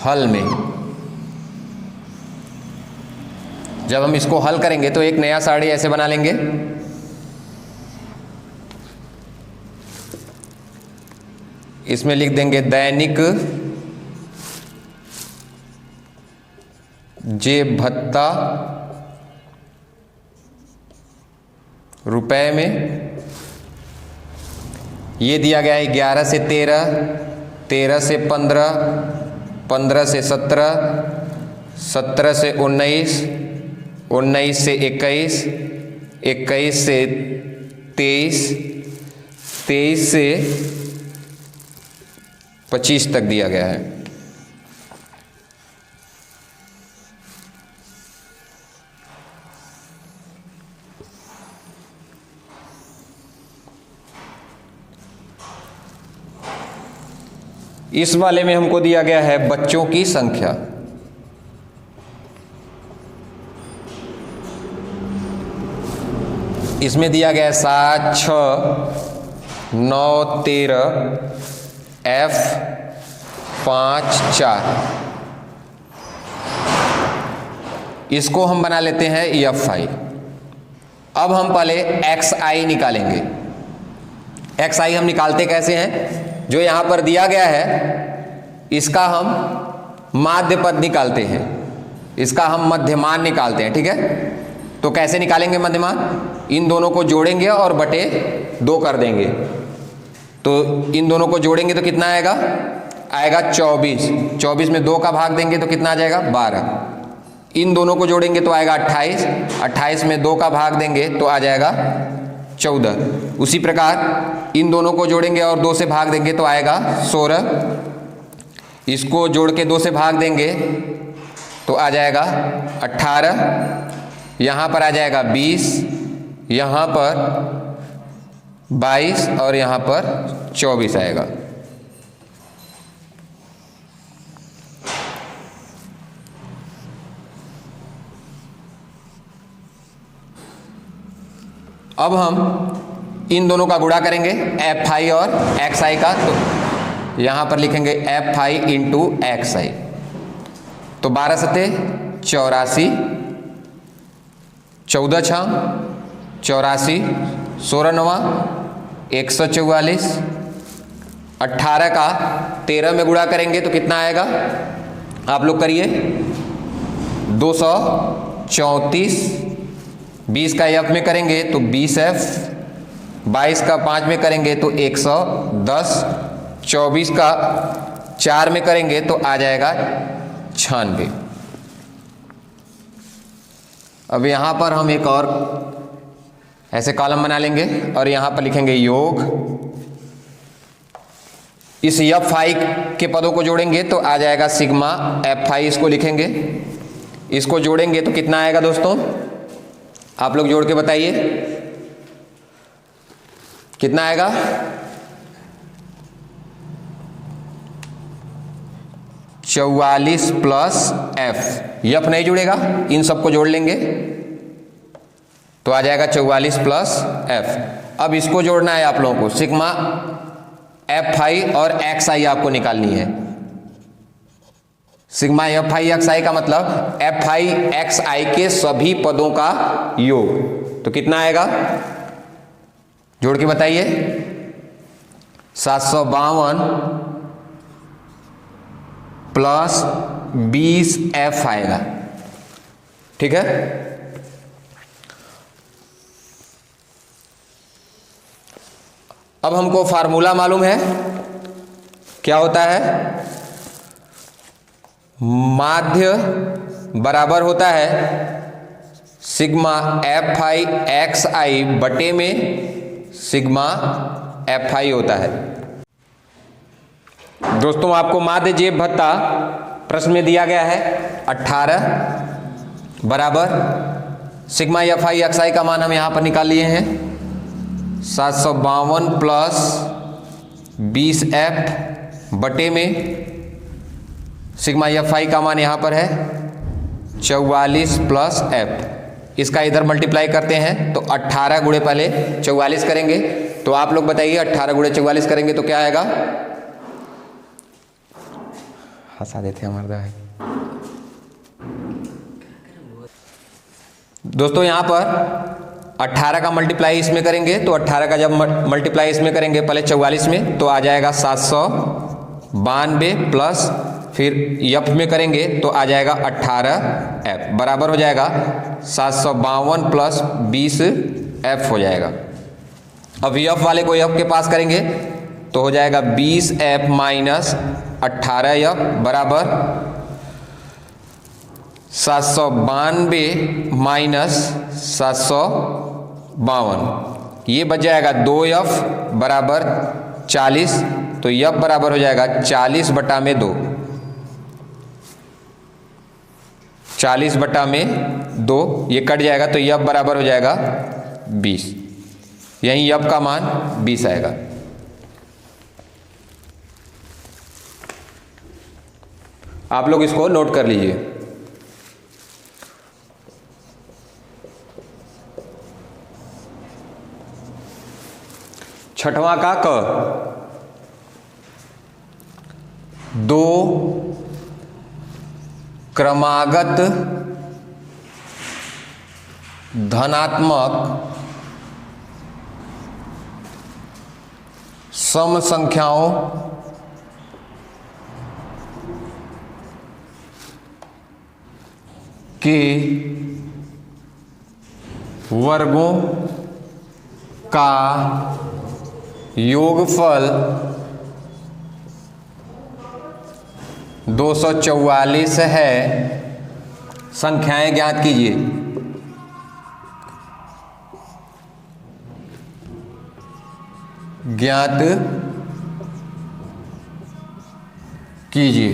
हल में। जब हम इसको हल करेंगे तो एक नया सारणी ऐसे बना लेंगे। इसमें लिख देंगे दैनिक जेब भत्ता रुपए में, ये दिया गया है 11 से 13, 13 से 15, 15 से 17, 17 से 19, 19 से 21, 21 से 23, 23 से 25 तक दिया गया है। इस वाले में हमको दिया गया है बच्चों की संख्या। इसमें दिया गया है 7, 6, 9, 13, F 5, 4। इसको हम बना लेते हैं FI। अब हम पहले XI निकालेंगे। XI हम निकालते कैसे हैं? जो यहां पर दिया गया है इसका हम माध्य पद निकालते हैं, इसका हम मध्यमान निकालते हैं। ठीक है, तो कैसे निकालेंगे मध्यमान? इन दोनों को जोड़ेंगे और बटे 2 कर देंगे। तो इन दोनों को जोड़ेंगे तो कितना आएगा? आएगा 24। 24 में 2 का भाग देंगे तो कितना आ जाएगा? 12। इन दोनों को जोड़ेंगे तो आएगा 28। 28 में 2 का भाग देंगे तो आ जाएगा 14। उसी प्रकार इन दोनों को जोड़ेंगे और 2 से भाग देंगे तो आएगा 16। इसको जोड़ के 2 से भाग देंगे तो आ जाएगा 18। यहाँ पर आ जाएगा 20, यहाँ पर 22 और यहाँ पर 24 आएगा। अब हम इन दोनों का गुणा करेंगे FI और XI का, तो यहाँ पर लिखेंगे FI इंटू XI। तो 12 सते 84, 14 छः 84, 16 नवा 144, 18 का 13 में गुणा करेंगे तो कितना आएगा? आप लोग करिए। 234, 20 का एफ में करेंगे तो 20F, 22 का 5 में करेंगे तो 110, 24 का 4 में करेंगे तो आ जाएगा 96। अब यहाँ पर हम एक और ऐसे कॉलम बना लेंगे और यहाँ पर लिखेंगे योग। इस F5 के पदों को जोड़ेंगे तो आ जाएगा सिग्मा F5, इसको लिखेंगे। इसको जोड़ेंगे तो कितना आएगा दोस्तों, आप लोग जोड़ के बताइए कितना आएगा। 44 प्लस F, F नहीं जुड़ेगा, इन सबको जोड़ लेंगे तो आ जाएगा 44 प्लस F। अब इसको जोड़ना है आप लोगों को, सिग्मा F5 और XI आपको निकालनी है। सिग्मा F5 XI का मतलब F5 XI के सभी पदों का योग। तो कितना आएगा, जोड़ के बताइए। 752 प्लस 20F आएगा, ठीक है। अब हमको फार्मूला मालूम है, क्या होता है, माध्य बराबर होता है सिग्मा F5 XI बटे में सिग्मा F5 होता है। दोस्तों आपको माध्य जेब भत्ता प्रश्न में दिया गया है 18 बराबर सिग्मा F5 XI का मान हम यहां पर निकाल लिए हैं 752 प्लस 20F बटे में सिग्मा F5 का मान यहाँ पर है 44 प्लस F। इसका इधर मल्टीप्लाई करते हैं तो 18 गुणे पहले 44 करेंगे, तो आप लोग बताइए 18 गुणे 44 करेंगे तो क्या आएगा। हंसा देते हमारे भाई। दोस्तोौ यहाँ पर 18 का मल्टीप्लाई इसमें करेंगे तो 18 का जब मल्टीप्लाई इसमें करेंगे पहले 44 में तो आ जाएगा 792 प्लस फिर F में करेंगे तो आ जाएगा 18F बराबर हो जाएगा 752 प्लस 20F हो जाएगा। अब F वाले को F के पास करेंगे तो हो जाएगा 20F माइनस 18F बराबर 792 माइनस 752, ये बच जाएगा 2F बराबर 40, तो F बराबर हो जाएगा 40 बटा में 2, 40 बटा में 2, ये कट जाएगा तो F बराबर हो जाएगा 20, यहीं F का मान 20 आएगा। आप लोग इसको नोट कर लीजिए। छठवां का क, 2 क्रमागत धनात्मक सम संख्याओं के वर्गों का योगफल 244 है, संख्याएं ज्ञात कीजिए। ज्ञात कीजिए।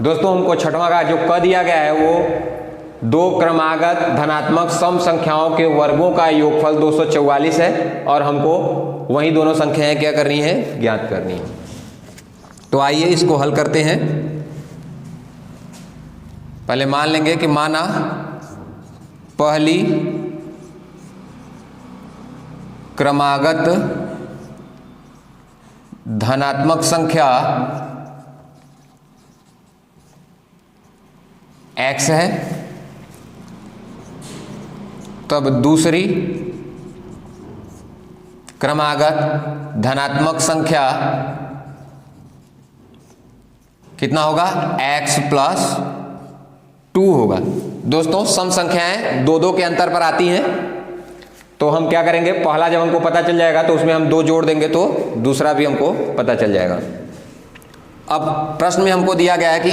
दोस्तों हमको छठवां का जो क दिया गया है वो 2 क्रमागत धनात्मक सम संख्याओं के वर्गों का योगफल 244 है और हमको वही दोनों संख्याएं क्या करनी है, ज्ञात करनी है। तो आइए इसको हल करते हैं। पहले मान लेंगे कि माना पहली क्रमागत धनात्मक संख्या x है, तब दूसरी क्रमागत धनात्मक संख्या कितना होगा x प्लस 2 होगा। दोस्तों सम संख्याएं 2-2 के अंतर पर आती हैं, तो हम क्या करेंगे, पहला जब हमको पता चल जाएगा तो उसमें हम 2 जोड़ देंगे तो दूसरा भी हमको पता चल जाएगा। अब प्रश्न में हमको दिया गया है कि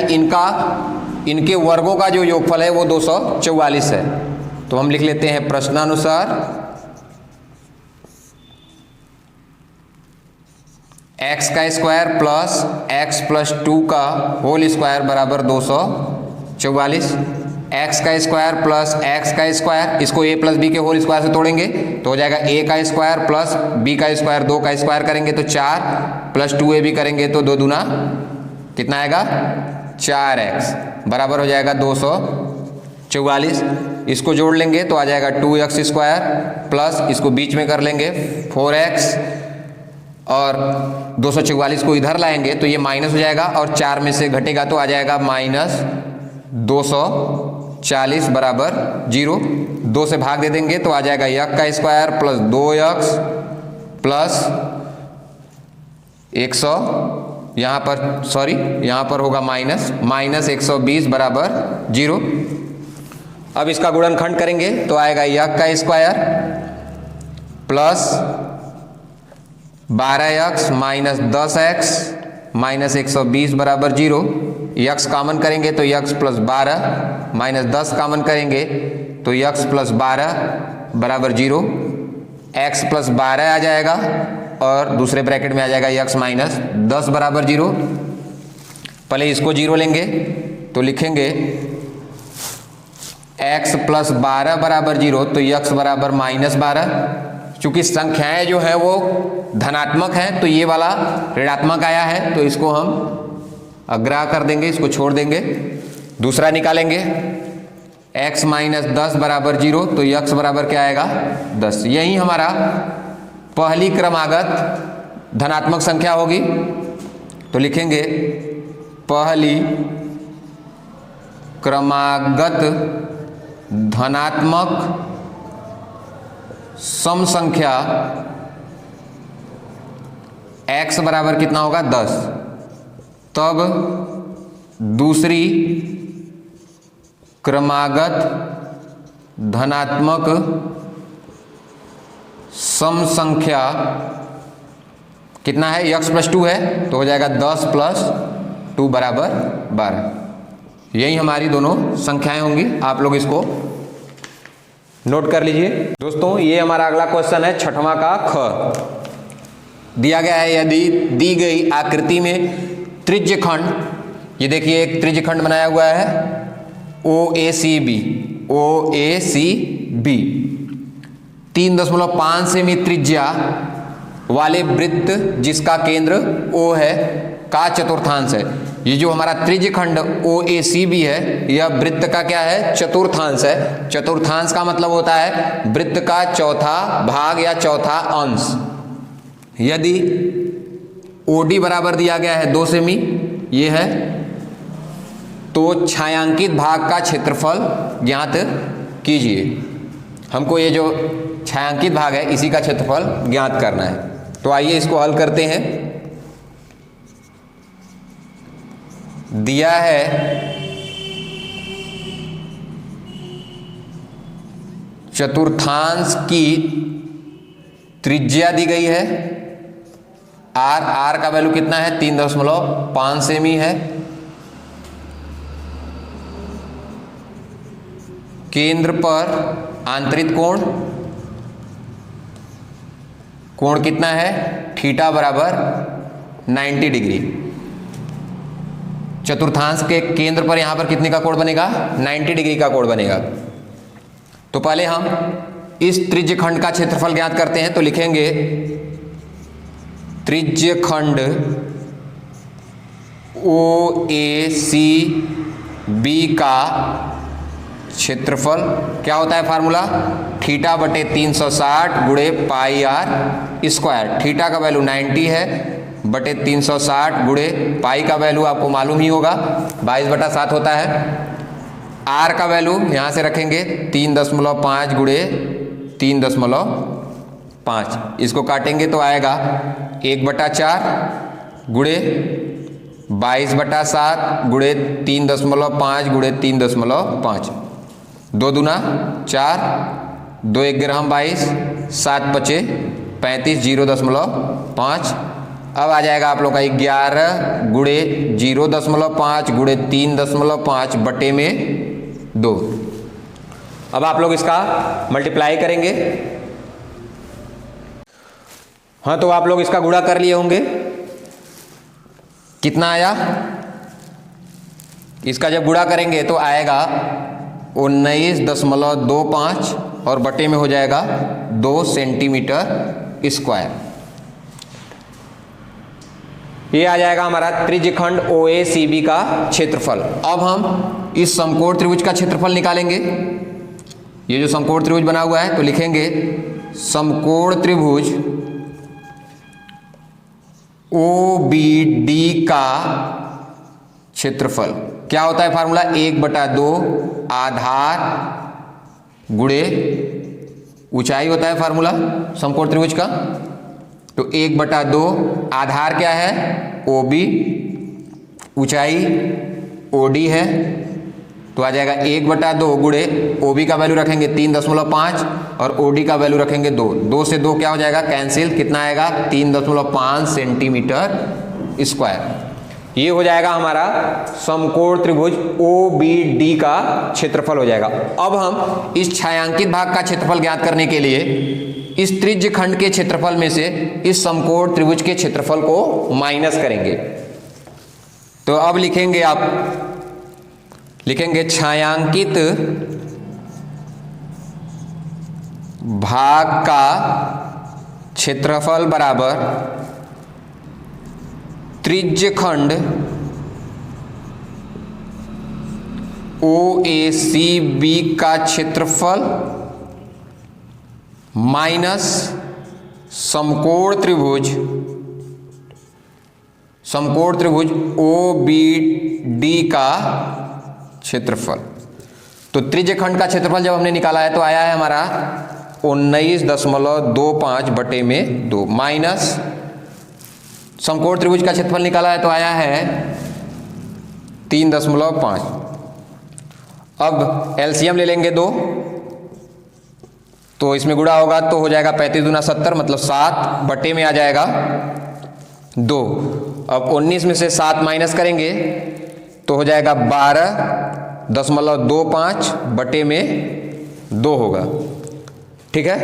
इनके वर्गों का जो योगफल है वो 244 है। तो हम लिख लेते हैं प्रश्नानुसार x का स्क्वायर प्लस x प्लस 2 का होल स्क्वायर बराबर 244। x का स्क्वायर प्लस x का स्क्वायर, इसको a प्लस बी के होल स्क्वायर से तोड़ेंगे तो हो जाएगा a का स्क्वायर प्लस b का स्क्वायर, 2 का स्क्वायर करेंगे तो 4 प्लस 2ab करेंगे तो 2 दूना कितना आएगा 4x बराबर हो जाएगा 244। इसको जोड़ लेंगे तो आ जाएगा 2x स्क्वायर प्लस इसको बीच में कर लेंगे 4x और 244 को इधर लाएंगे तो ये माइनस हो जाएगा और 4 में से घटेगा तो आ जाएगा माइनस 240 बराबर 0। 2 से भाग दे देंगे तो आ जाएगा x का स्क्वायर प्लस 2x प्लस 100, यहाँ पर होगा माइनस 120 बराबर 0। अब इसका गुणनखंड करेंगे तो आएगा x का square plus 12x minus 10x minus 120 बराबर 0। x कॉमन करेंगे तो x प्लस 12 माइनस 10 कॉमन करेंगे तो x प्लस 12 बराबर 0। x प्लस 12 आ जाएगा और दूसरे ब्रैकेट में आ जाएगा x माइनस 10 बराबर 0। पहले इसको 0 लेंगे तो लिखेंगे x प्लस 12 बराबर 0 तो x बराबर माइनस 12। चूंकि संख्याएं जो है वो धनात्मक हैं तो ये वाला ऋणात्मक आया है तो इसको हम अग्राह कर देंगे, इसको छोड़ देंगे। दूसरा निकालेंगे x माइनस 10 बराबर 0 तो x बराबर क्या आएगा 10। यही हमारा पहली क्रमागत धनात्मक संख्या होगी। तो लिखेंगे पहली क्रमागत धनात्मक सम संख्या x बराबर कितना होगा 10। तब दूसरी क्रमागत धनात्मक सम संख्या कितना है x प्लस 2 है तो हो जाएगा 10 प्लस 2 बराबर 12। यही हमारी दोनों संख्याएं होंगी, आप लोग इसको नोट कर लीजिए। दोस्तों ये हमारा अगला क्वेश्चन है 6वां का ख। दिया गया है यदि दी गई आकृति में त्रिज्यखंड, ये देखिए एक त्रिज्यखंड बनाया हुआ है OACB 3.5 सेमी त्रिज्या वाले वृत्त जिसका केंद्र O है का चतुर्थांश है। ये जो हमारा त्रिज्यखंड OACB है यह वृत्त का क्या है चतुर्थांश है। चतुर्थांश का मतलब होता है वृत्त का चौथा भाग या चौथा अंश। यदि OD बराबर दिया गया है 2 सेमी ये है तो छायांकित भाग का क्षेत्रफल ज्ञात कीजिए। हमको ये जो छायांकित भाग है इसी का क्षेत्रफल ज्ञात करना है। तो आइए इसको हल करते हैं। दिया है चतुर्थांश की त्रिज्या दी गई है r का वैल्यू कितना है 3.5 सेमी है। केंद्र पर आंतरिक कोण कितना है थीटा बराबर 90 डिग्री। चतुर्थांश के केंद्र पर यहां पर कितने का कोण बनेगा 90 डिग्री का कोण बनेगा। तो पहले हम इस त्रिज्यखंड का क्षेत्रफल ज्ञात करते हैं। तो लिखेंगे त्रिज्यखंड OACB का क्षेत्रफल क्या होता है फार्मूला थीटा बटे 360 गुणे पाई r स्क्वायर। थीटा का वैल्यू 90 है बटे 360 गुणे पाई का वैल्यू आपको मालूम ही होगा 22/7 होता है। r का वैल्यू यहां से रखेंगे 3.5 गुणे 3.5, इसको काटेंगे तो आएगा 1/4 गुणे 22/7 गुणे 3.5 गुणे 3.5, 2 दूना 4, 2 1 ग्राम 22, 7 पचे 35, 0.5। अब आ जाएगा आप लोग का 11 गुणे 0.5 गुणे 3.5 बटे में 2। अब आप लोग इसका मल्टीप्लाई करेंगे। हाँ, तो आप लोग इसका गुणा कर लिए होंगे। कितना आया? इसका जब गुणा करेंगे तो आएगा 19.25 और बटे में हो जाएगा 2 सेंटीमीटर स्क्वायर। ये आ जाएगा हमारा त्रिज्यखंड OACB का क्षेत्रफल। अब हम इस समकोण त्रिभुज का क्षेत्रफल निकालेंगे। ये जो समकोण त्रिभुज बना हुआ है तो लिखेंगे समकोण त्रिभुज OBD का क्षेत्रफल। क्या होता है फार्मूला? 1/2 आधार गुणे ऊंचाई होता है फार्मूला समकोण त्रिभुज का। तो 1/2 आधार क्या है? OB, ऊंचाई OD है, तो आ जाएगा 1/2 गुणे OB का वैल्यू रखेंगे 3.5 और OD का वैल्यू रखेंगे 2। 2 से 2 क्या हो जाएगा? कैंसिल। कितना आएगा? 3.5 सेंटीमीटर स्क्वायर। ये हो जाएगा हमारा समकोण त्रिभुज OBD का क्षेत्रफल हो जाएगा। अब हम इस छायांकित भाग का क्षेत्रफल ज्ञात करने के लिए इस त्रिज्य खंड के क्षेत्रफल में से इस समकोण त्रिभुज के क्षेत्रफल को माइनस करेंगे। तो अब लिखेंगे छायांकित भाग का क्षेत्रफल बराबर त्रिज्य खंड OACB का क्षेत्रफल माइनस समकोण त्रिभुज OBD का क्षेत्रफल। तो त्रिज्य खंड का क्षेत्रफल जब हमने निकाला है तो आया है हमारा 19.25 बटे में 2 माइनस समकोण त्रिभुज का क्षेत्रफल निकाला है तो आया है 3.5। अब एलसीएम ले लेंगे 2, तो इसमें गुणा होगा तो हो जाएगा 35 दूना 70, मतलब 7 बटे में आ जाएगा 2। अब 19 में से 7 माइनस करेंगे तो हो जाएगा 12.25 बटे में 2 होगा। ठीक है,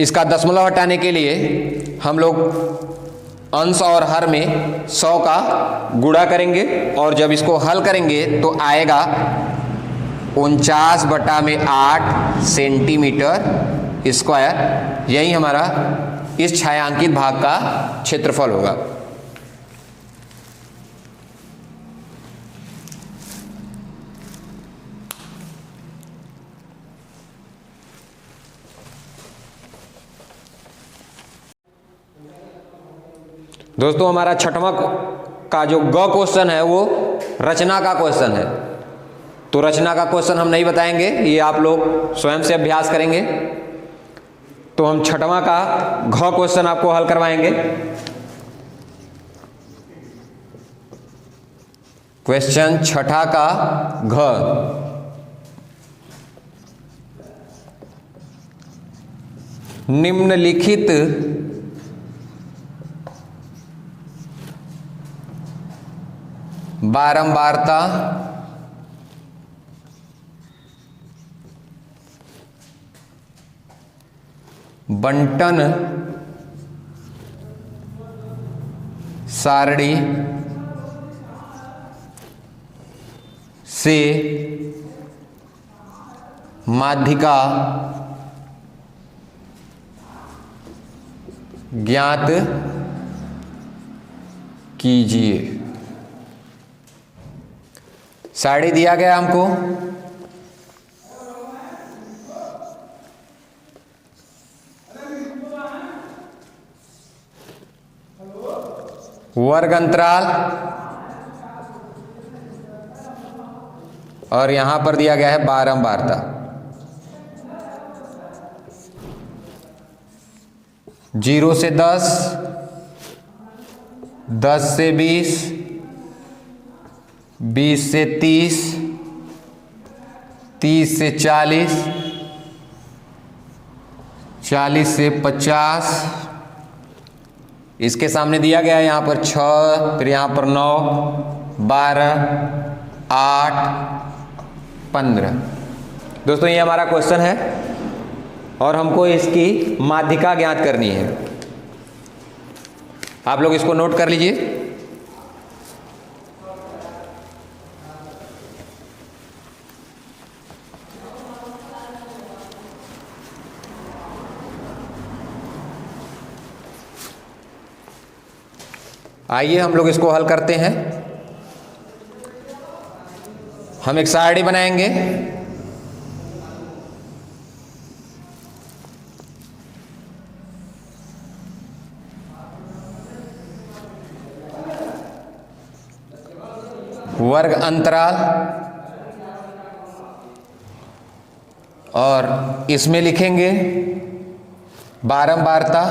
इसका दशमलव हटाने के लिए हम लोग अंश और हर में 100 का गुणा करेंगे और जब इसको हल करेंगे तो आएगा 49/8 सेंटीमीटर स्क्वायर। यही हमारा इस छायांकित भाग का क्षेत्रफल होगा। दोस्तों, हमारा छठवां का जो ग क्वेश्चन है वो रचना का क्वेश्चन है। तो रचना का क्वेश्चन हम नहीं बताएंगे, ये आप लोग स्वयं से अभ्यास करेंगे। तो हम छठवां का घ क्वेश्चन आपको हल करवाएंगे। क्वेश्चन छठा का घ, निम्नलिखित बारंबारता बंटन सारणी से माध्यिका ज्ञात कीजिए। सारणी दिया गया हमको, वर्ग अंतराल और यहां पर दिया गया है बारंबारता। जीरो से 10, 10 से 20, 20 से 30, 30 से 40, 40 से 50, इसके सामने दिया गया है यहाँ पर 6, फिर यहाँ पर 9, 12, 8, 15। दोस्तों ये हमारा क्वेश्चन है और हमको इसकी माध्यिका ज्ञात करनी है। आप लोग इसको नोट कर लीजिए। आइए हम लोग इसको हल करते हैं। हम एक सारणी बनाएंगे। वर्ग अंतराल और इसमें लिखेंगे बारंबारता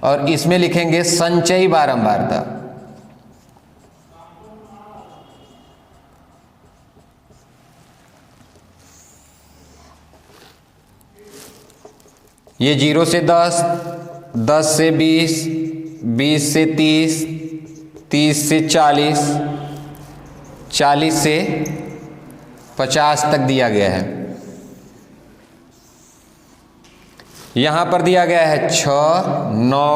और इसमें लिखेंगे संचयी बारंबारता। ये 0 से 10, 10 से 20, 20 से 30, 30 से 40, 40 से 50 तक दिया गया है। यहां पर दिया गया है 6, 9,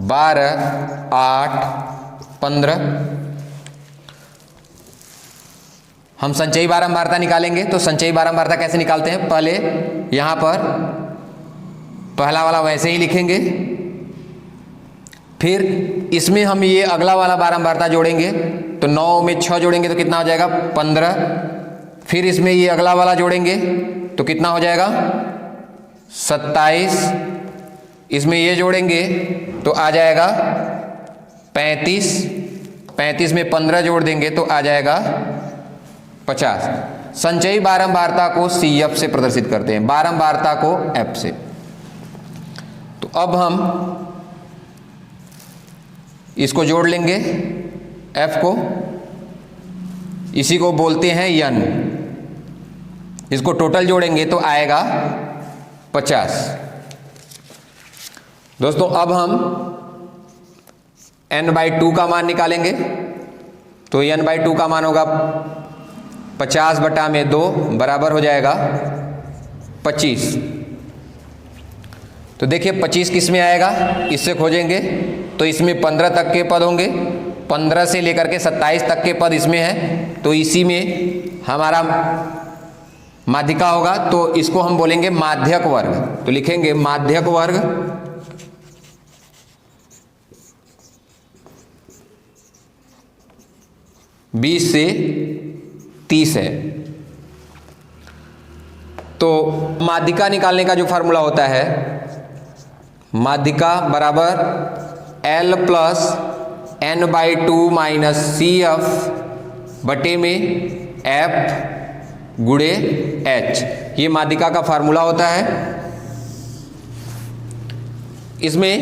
12, 8, 15। हम संचयी बारंबारता निकालेंगे। तो संचयी बारंबारता कैसे निकालते हैं? पहले यहां पर पहला वाला वैसे ही लिखेंगे, फिर इसमें हम ये अगला वाला बारंबारता जोड़ेंगे। तो 9 में 6 जोड़ेंगे तो कितना हो जाएगा? 15। फिर इसमें ये अगला वाला जोड़ेंगे तो कितना हो जाएगा? 27। इसमें ये जोड़ेंगे तो आ जाएगा 35। 35 में 15 जोड़ देंगे तो आ जाएगा 50। संचयी बारंबारता को CF से प्रदर्शित करते हैं, बारंबारता को F से। तो अब हम इसको जोड़ लेंगे, F को, इसी को बोलते हैं N। इसको टोटल जोड़ेंगे तो आएगा 50। दोस्तों अब हम n/2 का मान निकालेंगे। तो n/2 का मान होगा 50/2 बराबर हो जाएगा 25। तो देखिए 25 किस में आएगा, इससे खोजेंगे तो इसमें 15 तक के पद होंगे। 15 से लेकर के 27 तक के पद इसमें है, तो इसी में हमारा माध्यिका होगा। तो इसको हम बोलेंगे माध्यक वर्ग। तो लिखेंगे माध्यक वर्ग बीस से 30 है। तो माध्यिका निकालने का जो फार्मूला होता है, माध्यिका बराबर L plus n/2 minus CF बटे में F गुणे H, ये माध्यिका का फार्मूला होता है। इसमें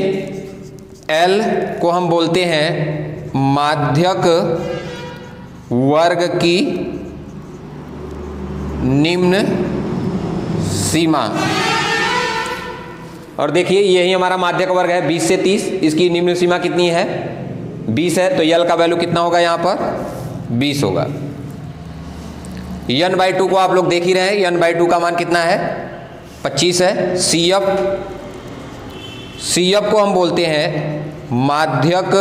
L को हम बोलते हैं माध्यक वर्ग की निम्न सीमा। और देखिए यही हमारा माध्यक वर्ग है 20 से 30। इसकी निम्न सीमा कितनी है? 20 है। तो L का वैल्यू कितना होगा? यहाँ पर 20 होगा। n/2 को आप लोग देख ही रहे हैं, n/2 का मान कितना है? 25 है। CF को हम बोलते हैं माध्यक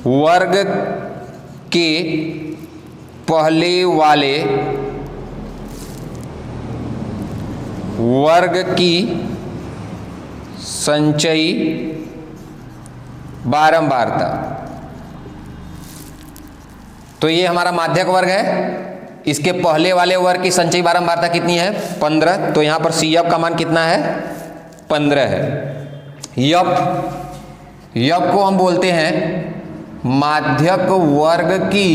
वर्ग के पहले वाले वर्ग की संचयी बारंबारता। तो ये हमारा माध्यक वर्ग है। इसके पहले वाले वर्ग की संचयी बारंबारता कितनी है? 15। तो यहां पर CF का मान कितना है? 15 है। यप को हम बोलते हैं माध्यक वर्ग की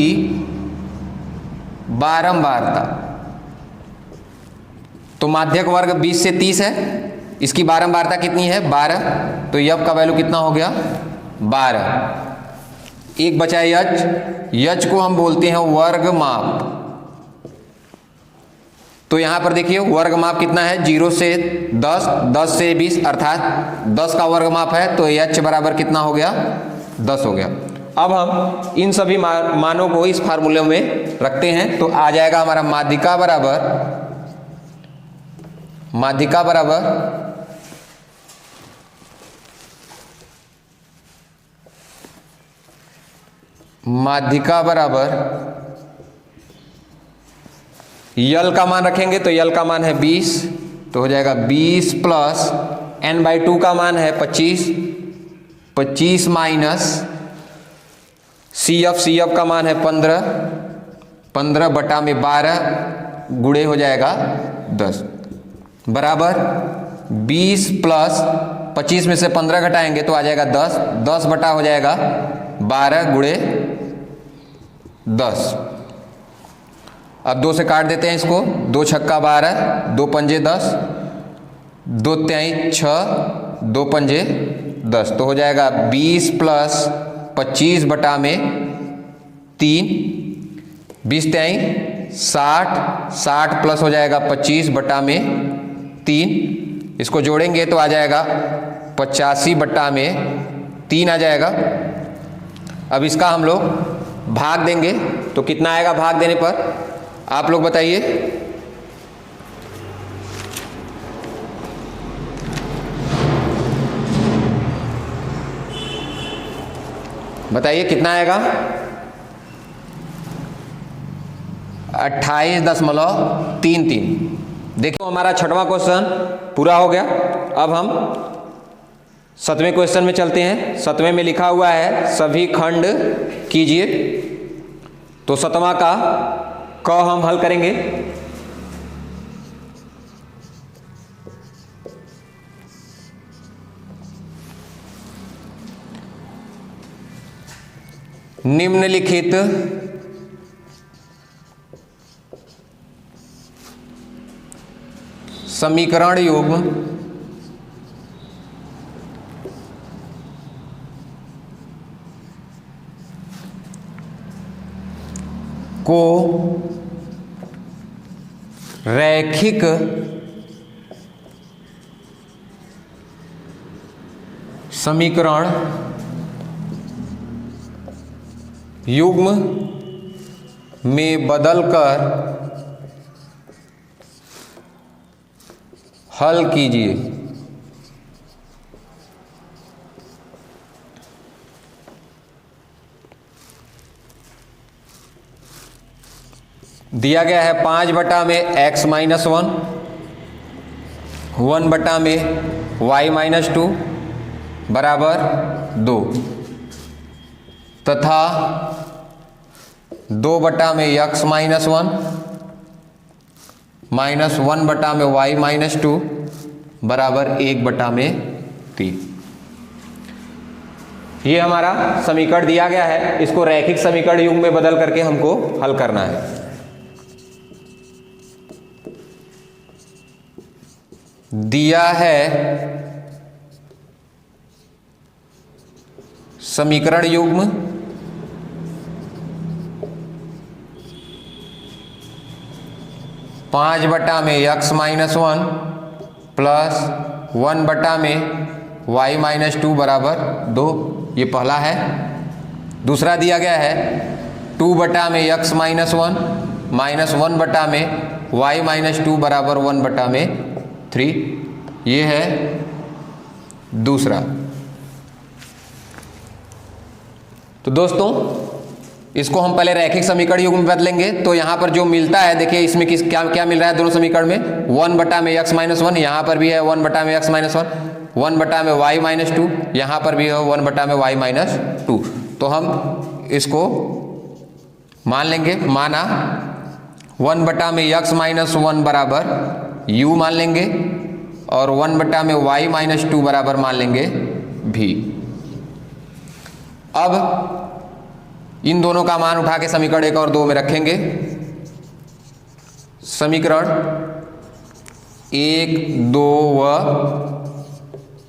बारंबारता। तो माध्यक वर्ग 20 से 30 है, इसकी बारंबारता कितनी है? 12। तो यप का वैल्यू कितना हो गया? 12। एक बचा यच, यच को हम बोलते हैं वर्ग माप। तो यहां पर देखिए वर्ग माप कितना है, 0 से 10, 10 से 20 अर्थात 10 का वर्ग माप है, तो एच बराबर कितना हो गया, 10 हो गया। अब हम इन सभी मानों को इस फार्मूले में रखते हैं तो आ जाएगा हमारा माध्यिका बराबर यल का मान रखेंगे तो यल का मान है 20, तो हो जाएगा 20 प्लस n/2 का मान है 25, 25 माइनस CF का मान है 15, 15 बटा में 12 गुणे हो जाएगा 10 बराबर 20 प्लस 25 में से 15 घटाएंगे तो आ जाएगा 10, 10 बटा हो जाएगा 12 गुणे 10। अब 2 से काट देते हैं इसको, 2 छक्का 12, 2 पंजे 10, 2 तिहाई 6, 2 पंजे 10, तो हो जाएगा 20 प्लस 25 बटा में 3, 20 तिहाई 60, 60 प्लस हो जाएगा 25 बटा में 3, इसको जोड़ेंगे तो आ जाएगा 85 बटा में 3 आ जाएगा। अब इसका हम लोग भाग देंगे तो कितना आएगा भाग देने पर, आप लोग बताइए। बताइए कितना आएगा, 28.33। देखो हमारा 6वां क्वेश्चन पूरा हो गया। अब हम 7वें क्वेश्चन में चलते हैं। 7वें में लिखा हुआ है सभी खंड कीजिए, तो 7वां का क हम हल करेंगे। निम्नलिखित समीकरण युग्म को रैखिक समीकरण युग्म में बदलकर हल कीजिए। दिया गया है 5 बटा में x माइनस 1, 1 बटा में y माइनस 2 बराबर 2 तथा 2 बटा में x माइनस 1 माइनस 1 बटा में y माइनस 2 बराबर 1 बटा में 3। ये हमारा समीकरण दिया गया है, इसको रैखिक समीकरण युग्म में बदल करके हमको हल करना है। दिया है समीकरण युग्म पाँच बटा में x माइनस 1 प्लस 1 बटा में y माइनस 2 बराबर 2, ये पहला है। दूसरा दिया गया है 2 बटा में x माइनस 1 माइनस 1 बटा में y माइनस 2 बराबर 1 बटा में 3, ये है दूसरा। तो दोस्तों इसको हम पहले रैखिक समीकरण युग्म में बदलेंगे, तो यहाँ पर जो मिलता है देखिए इसमें क्या क्या मिल रहा है दोनों समीकरण में, 1 बटा में x माइनस 1, यहाँ पर भी है 1 बटा में x माइनस 1, 1 बटा में y माइनस 2, यहाँ पर भी है 1 बटा में y माइनस 2। तो हम इसको मान लेंगे, माना 1 बटा में x माइनस 1 बराबर u मान लेंगे और 1 बटा में y माइनस 2 बराबर मान लेंगे v। अब इन दोनों का मान उठा के समीकरण 1 और 2 में रखेंगे। समीकरण 1, 2 व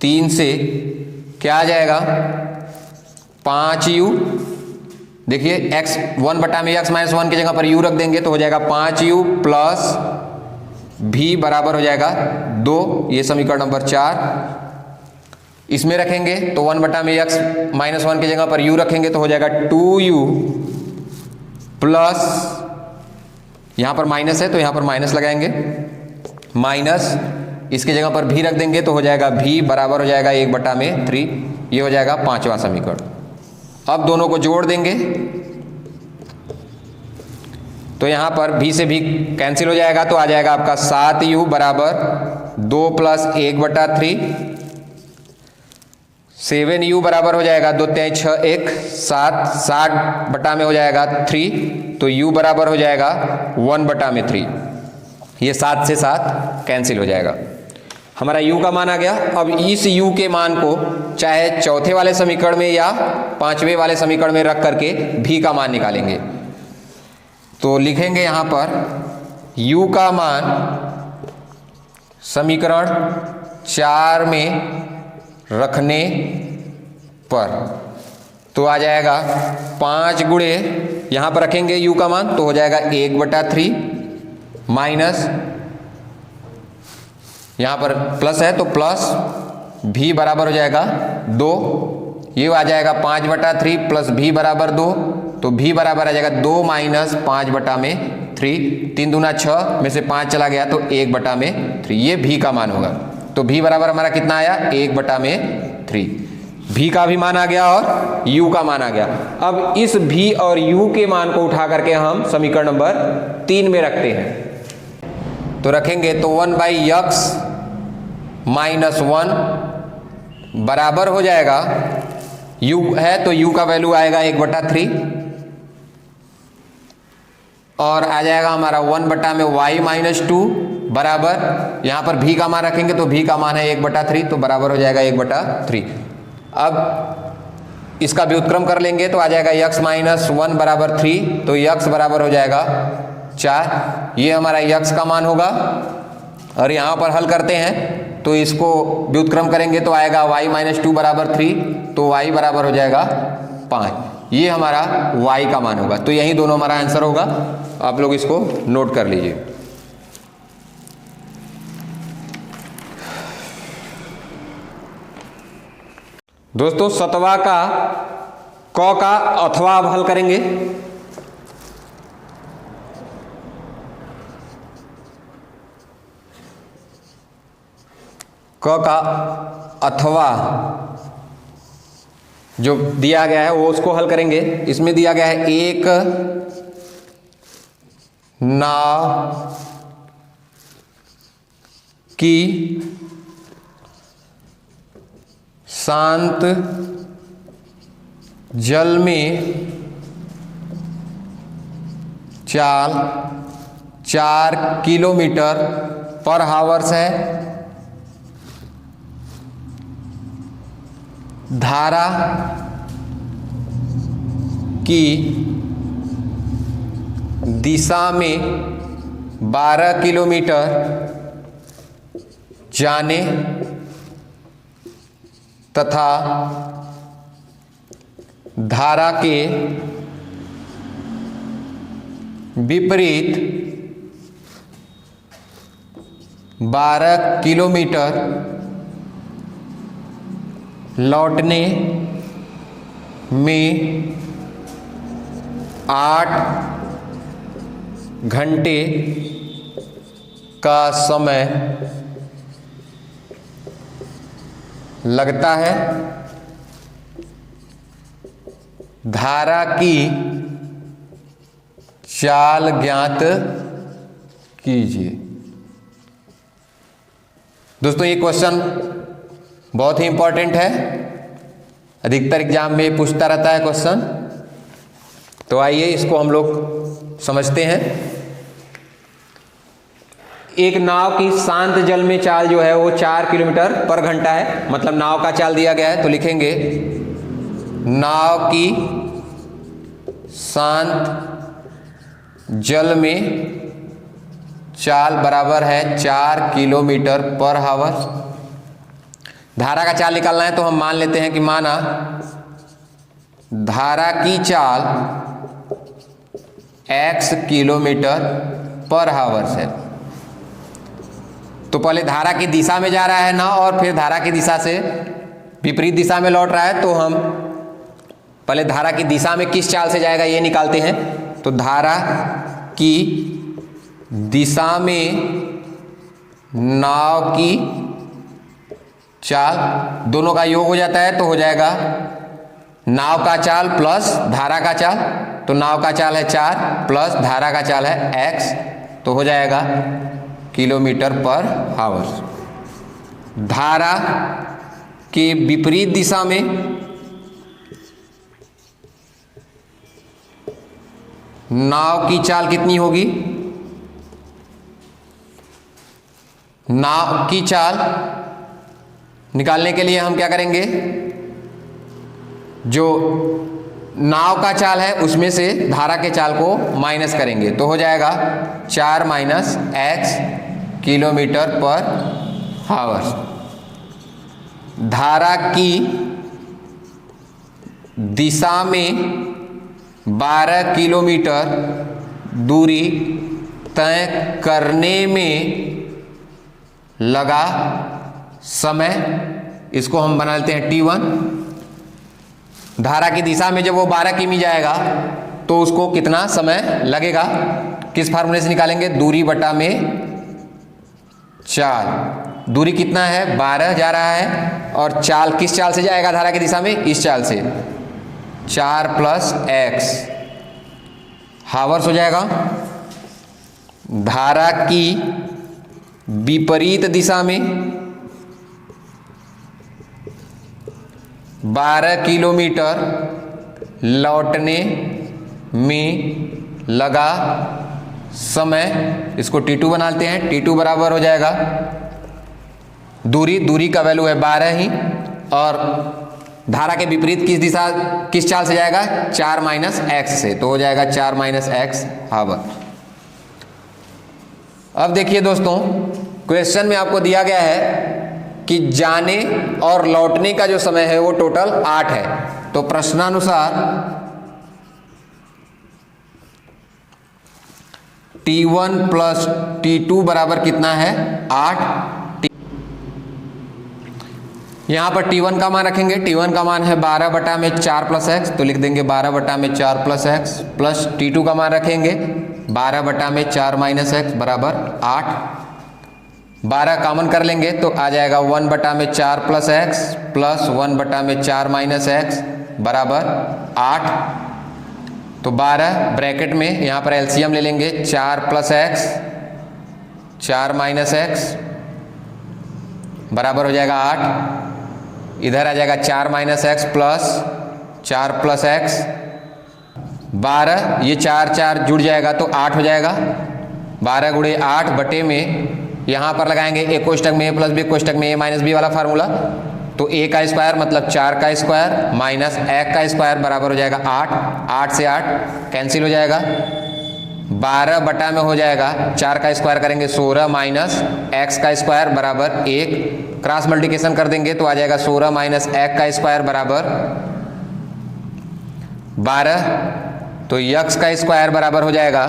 3 से क्या आ जाएगा, 5u, देखिए x 1/x-1 की जगह पर u रख देंगे तो हो जाएगा 5u प्लस v बराबर हो जाएगा 2, ये समीकरण नंबर 4। इसमें रखेंगे तो 1/x-1 की जगह पर u रखेंगे तो हो जाएगा 2u प्लस, यहां पर माइनस है तो यहां पर माइनस लगाएंगे, माइनस इसकी जगह पर v रख देंगे तो हो जाएगा v बराबर हो जाएगा 1/3। ये हो जाएगा 5वां समीकरण। अब दोनों को जोड़ देंगे तो यहां पर v से v कैंसिल हो जाएगा तो आ जाएगा आपका 7u बराबर 2 प्लस 1/3, 7u बराबर हो जाएगा 2 3 6 1 7, 60 बटा में हो जाएगा 3 तो u बराबर हो जाएगा 1/3। ये 7 से 7 कैंसिल हो जाएगा। हमारा u का मान आ गया। अब इस u के मान को चाहे चौथे वाले समीकरण में या पांचवें वाले समीकरण में रख करके v का मान निकालेंगे। तो लिखेंगे यहां पर u का मान समीकरण 4 में रखने पर तो आ जाएगा 5 गुणे, यहां पर रखेंगे u का मान तो हो जाएगा 1/3 माइनस, यहां पर प्लस है तो प्लस v बराबर हो जाएगा 2, ये आ जाएगा 5/3 प्लस v बराबर 2 तो v बराबर आ जाएगा 2 माइनस 5/3, 3 दूना 6 में से 5 चला गया तो 1/3, ये v का मान होगा। तो v बराबर हमारा कितना आया 1/3। v का भी मान आ गया और u का मान आ गया। अब इस v और u के मान को उठा करके हम समीकरण नंबर 3 में रखते हैं तो रखेंगे तो 1/x माइनस 1 बराबर हो जाएगा, u है तो u का वैल्यू आएगा 1/3 और आ जाएगा हमारा 1/y माइनस 2 बराबर, यहां पर v का मान रखेंगे तो v का मान है 1/3 तो बराबर हो जाएगा 1/3। अब इसका व्युत्क्रम कर लेंगे तो आ जाएगा x माइनस 1 बराबर 3 तो x बराबर हो जाएगा 4, ये हमारा x का मान होगा। और यहाँ पर हल करते हैं तो इसको व्युत्क्रम करेंगे तो आएगा y माइनस 2 बराबर 3 तो y बराबर हो जाएगा 5, ये हमारा y का मान होगा। तो यही दोनों हमारा आंसर होगा, आप लोग इसको नोट कर लीजिए। दोस्तों 7वां का क का अथवा अब हल करेंगे। क का अथवा जो दिया गया है वो उसको हल करेंगे। इसमें दिया गया है एक नाव की शांत जल में चाल 4 किलोमीटर पर हावर्स है, धारा की दिशा में 12 किलोमीटर जाने तथा धारा के विपरीत 12 किलोमीटर लौटने में 8 घंटे का समय लगता है। धारा की चाल ज्ञात कीजिए। दोस्तों ये क्वेश्चन बहुत ही इंपॉर्टेंट है, अधिकतर एग्जाम में पूछता रहता है क्वेश्चन। तो आइए इसको हम लोग समझते हैं। एक नाव की शांत जल में चाल जो है वो 4 किलोमीटर पर घंटा है, मतलब नाव का चाल दिया गया है तो लिखेंगे नाव की शांत जल में चाल बराबर है 4 किलोमीटर पर हावर। धारा का चाल निकालना है तो हम मान लेते हैं कि माना धारा की चाल x किलोमीटर पर हावर्स है। तो पहले धारा की दिशा में जा रहा है ना, और फिर धारा की दिशा से विपरीत दिशा में लौट रहा है, तो हम पहले धारा की दिशा में किस चाल से जाएगा ये निकालते हैं। तो धारा की दिशा में नाव की चाल, दोनों का योग हो जाता है तो हो जाएगा नाव का चाल प्लस धारा का चाल। तो नाव का चाल है 4 प्लस धारा का चाल है x, तो हो जाएगा किलोमीटर पर हावर्स। धारा के विपरीत दिशा में नाव की चाल कितनी होगी? नाव की चाल निकालने के लिए हम क्या करेंगे, जो नाव का चाल है उसमें से धारा के चाल को माइनस करेंगे, तो हो जाएगा 4 माइनस x किलोमीटर पर हावर्स। धारा की दिशा में 12 किलोमीटर दूरी तय करने में लगा समय, इसको हम बना लेते हैं t1। धारा की दिशा में जब वो 12 किमी जाएगा तो उसको कितना समय लगेगा, किस फार्मूले से निकालेंगे? दूरी बटा में 4। दूरी कितना है? 12 जा रहा है, और चाल किस चाल से जाएगा धारा की दिशा में? इस चाल से, 4 प्लस x हावर्स हो जाएगा। धारा की विपरीत दिशा में 12 किलोमीटर लौटने में लगा समय, इसको T2 बनाते हैं। T2 बराबर हो जाएगा दूरी का वैल्यू है 12 ही, और धारा के विपरीत किस चाल से जाएगा? 4 माइनस x से, तो हो जाएगा 4 माइनस x हावर। अब देखिए दोस्तों, क्वेश्चन में आपको दिया गया है कि जाने और लौटने का जो समय है वो टोटल 8 है। तो प्रश्नानुसार T1 प्लस T2 बराबर कितना है? 8। यहां पर T1 का मान रखेंगे, T1 का मान है 12 बटा में 4 प्लस x, तो लिख देंगे 12 बटा में 4 प्लस x, प्लस T2 का मान रखेंगे 12 बटा में 4 माइनस x बराबर 8। 12 कॉमन कर लेंगे तो आ जाएगा 1 बटा में 4 प्लस x प्लस 1 बटा में 4 माइनस x बराबर 8। तो 12 ब्रैकेट में यहाँ पर एलसीएम ले लेंगे, 4 प्लस x 4 माइनस x बराबर हो जाएगा 8। इधर आ जाएगा 4 minus x plus 4 plus x, 12, ये 4 जुड़ जाएगा तो 8 हो जाएगा। 12 गुणे 8 बटे में यहाँ पर लगाएंगे a कोष्टक में a प्लस b कोष्टक में a माइनस b वाला फार्मूला, तो a का स्क्वायर मतलब 4 का स्क्वायर माइनस x का स्क्वायर बराबर हो जाएगा 8। 8 से 8 कैंसिल हो जाएगा, 12 बटा में हो जाएगा 4 का स्क्वायर करेंगे 16 माइनस x का स्क्वायर बराबर 1, क्रॉस मल्टीप्लिकेशन कर देंगे तो आ जाएगा 16 माइनस x का स्क्वायर बराबर 12। तो x का स्क्वायर बराबर हो जाएगा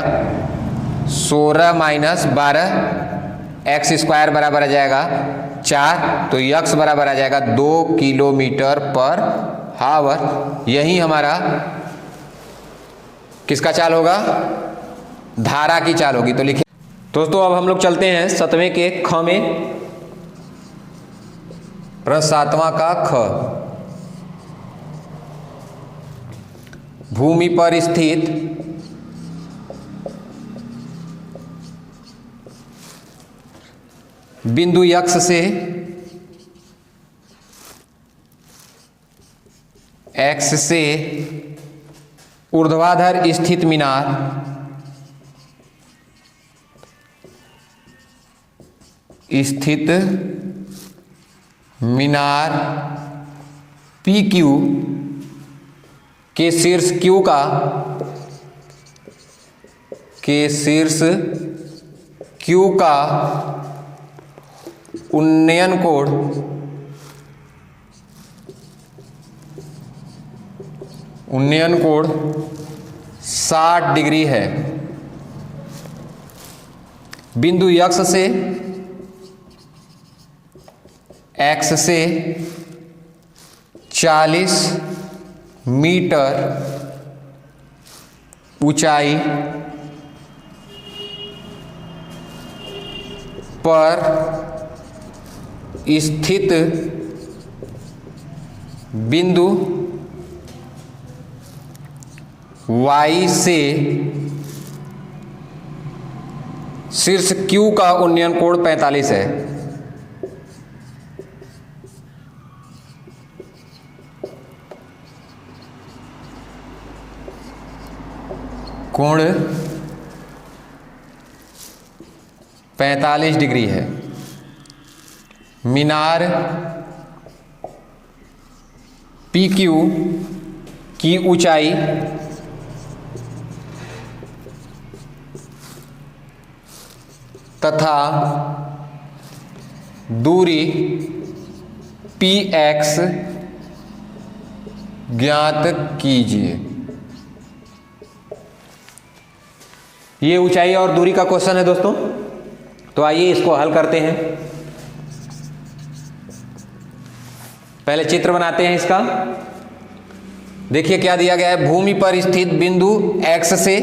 16 माइनस 12, x स्क्वायर बराबर आ जाएगा 4, तो x बराबर आ जाएगा 2 किलोमीटर पर हावर। यही हमारा किसका चाल होगा? धारा की चाल होगी। तो लिखिए दोस्तों, अब हम लोग चलते हैं 7वें के ख में। प्रश्न 7वां का ख, भूमि पर स्थित बिंदु x से ऊर्ध्वाधर स्थित मीनार PQ के शीर्ष Q का उन्नयन कोण उन्नयन कोण 60 डिग्री है। बिंदु यक्स से एक्स से 40 मीटर ऊंचाई पर स्थित बिंदु Y से शीर्ष Q का उन्नयन कोण 45 है। कोण 45 डिग्री है। मीनार PQ की ऊंचाई तथा दूरी PX ज्ञात कीजिए। ये ऊंचाई और दूरी का क्वेश्चन है दोस्तों, तो आइए इसको हल करते हैं। पहले चित्र बनाते हैं इसका। देखिए क्या दिया गया है, भूमि पर स्थित बिंदु X से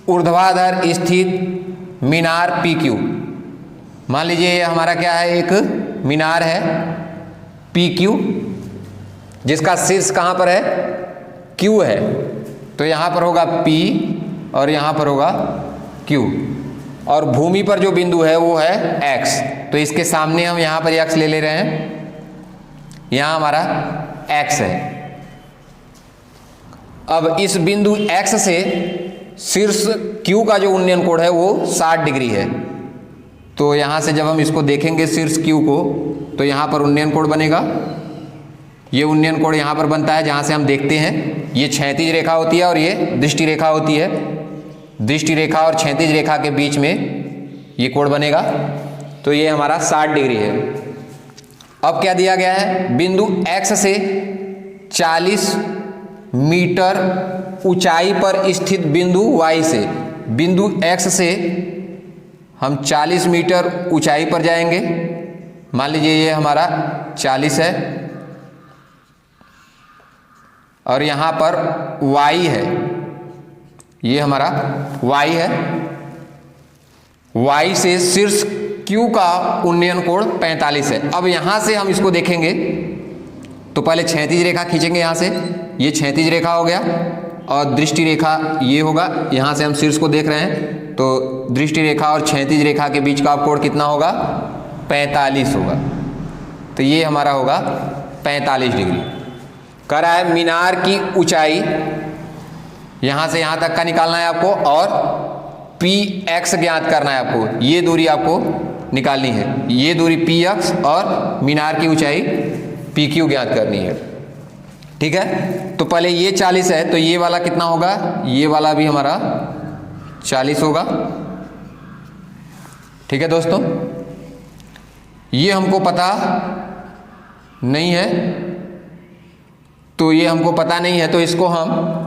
ऊर्ध्वाधर स्थित मीनार PQ। मान लीजिए ये हमारा क्या है, एक मीनार है PQ, जिसका शीर्ष कहाँ पर है, Q है। तो यहाँ पर होगा P और यहाँ पर होगा Q, और भूमि पर जो बिंदु है वो है X। तो इसके सामने हम यहाँ पर X ले रहे हैं, यहाँ हमारा X है। अब इस बिंदु X से शीर्ष Q का जो उन्नयन कोण है वो 60 डिग्री है। तो यहाँ से जब हम इसको देखेंगे शीर्ष Q को, तो यहाँ पर उन्नयन कोण बनेगा। ये उन्नयन कोण यहाँ पर बनता है जहाँ से हम देखते हैं, ये क्षैतिज रेखा होती है और ये दृष्टि रेखा होती है। दृष्टि रेखा और क्षैतिज रेखा के बीच में ये कोण बनेगा। तो ये हमारा 60 डिग्री है। अब क्या दिया गया है, बिंदु X से 40 मीटर ऊंचाई पर स्थित बिंदु Y से, बिंदु X से हम 40 मीटर ऊंचाई पर जाएंगे। मान लीजिए ये हमारा 40 है और यहाँ पर Y है, ये हमारा Y है। Y से शीर्ष Q का उन्नयन कोण 45 है। अब यहाँ से हम इसको देखेंगे तो पहले क्षैतिज रेखा खींचेंगे यहाँ से, ये क्षैतिज रेखा हो गया और दृष्टि रेखा ये होगा। यहाँ से हम शीर्ष को देख रहे हैं तो दृष्टि रेखा और क्षैतिज रेखा के बीच का कोण कितना होगा, 45 होगा। तो ये हमारा होगा 45 डिग्री। कह रहा है मीनार की ऊंचाई यहाँ से यहाँ तक का निकालना है आपको और PX ज्ञात करना है आपको। ये दूरी आपको निकालनी है, ये दूरी PX और मीनार की ऊंचाई PQ ज्ञात करनी है। ठीक है, तो पहले ये 40 है तो ये वाला कितना होगा, ये वाला भी हमारा 40 होगा। ठीक है दोस्तों, ये हमको पता नहीं है, तो ये हमको पता नहीं है तो इसको हम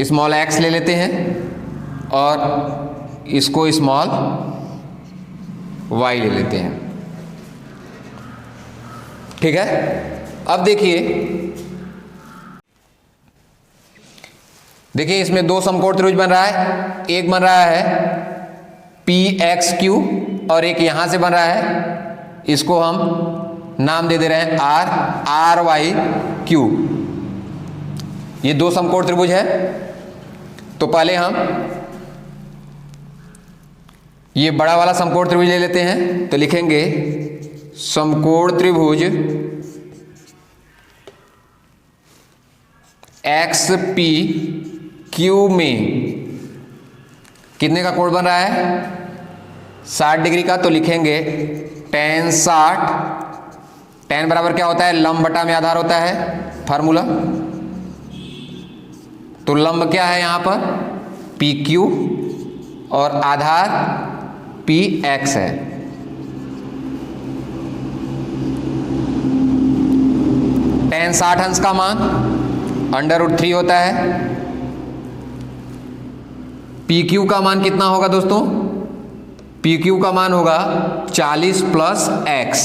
स्मॉल x ले लेते हैं और इसको स्मॉल y ले लेते हैं। ठीक है, अब देखिए इसमें दो समकोण त्रिभुज बन रहा है। एक बन रहा है PXQ और एक यहां से बन रहा है, इसको हम नाम दे दे रहे हैं RYQ। ये दो समकोण त्रिभुज है। तो पहले हम ये बड़ा वाला समकोण त्रिभुज ले लेते हैं। तो लिखेंगे समकोण त्रिभुज XPQ में कितने का कोण बन रहा है, 60 डिग्री का। तो लिखेंगे tan 60, tan बराबर क्या होता है, लंब बटा में आधार होता है, फार्मूला। तो लंब क्या है यहाँ पर PQ और आधार PX है। tan 60 अंश का मान √3 होता है। पी क्यू का मान कितना होगा दोस्तों? पी क्यू का मान होगा 40 प्लस एक्स,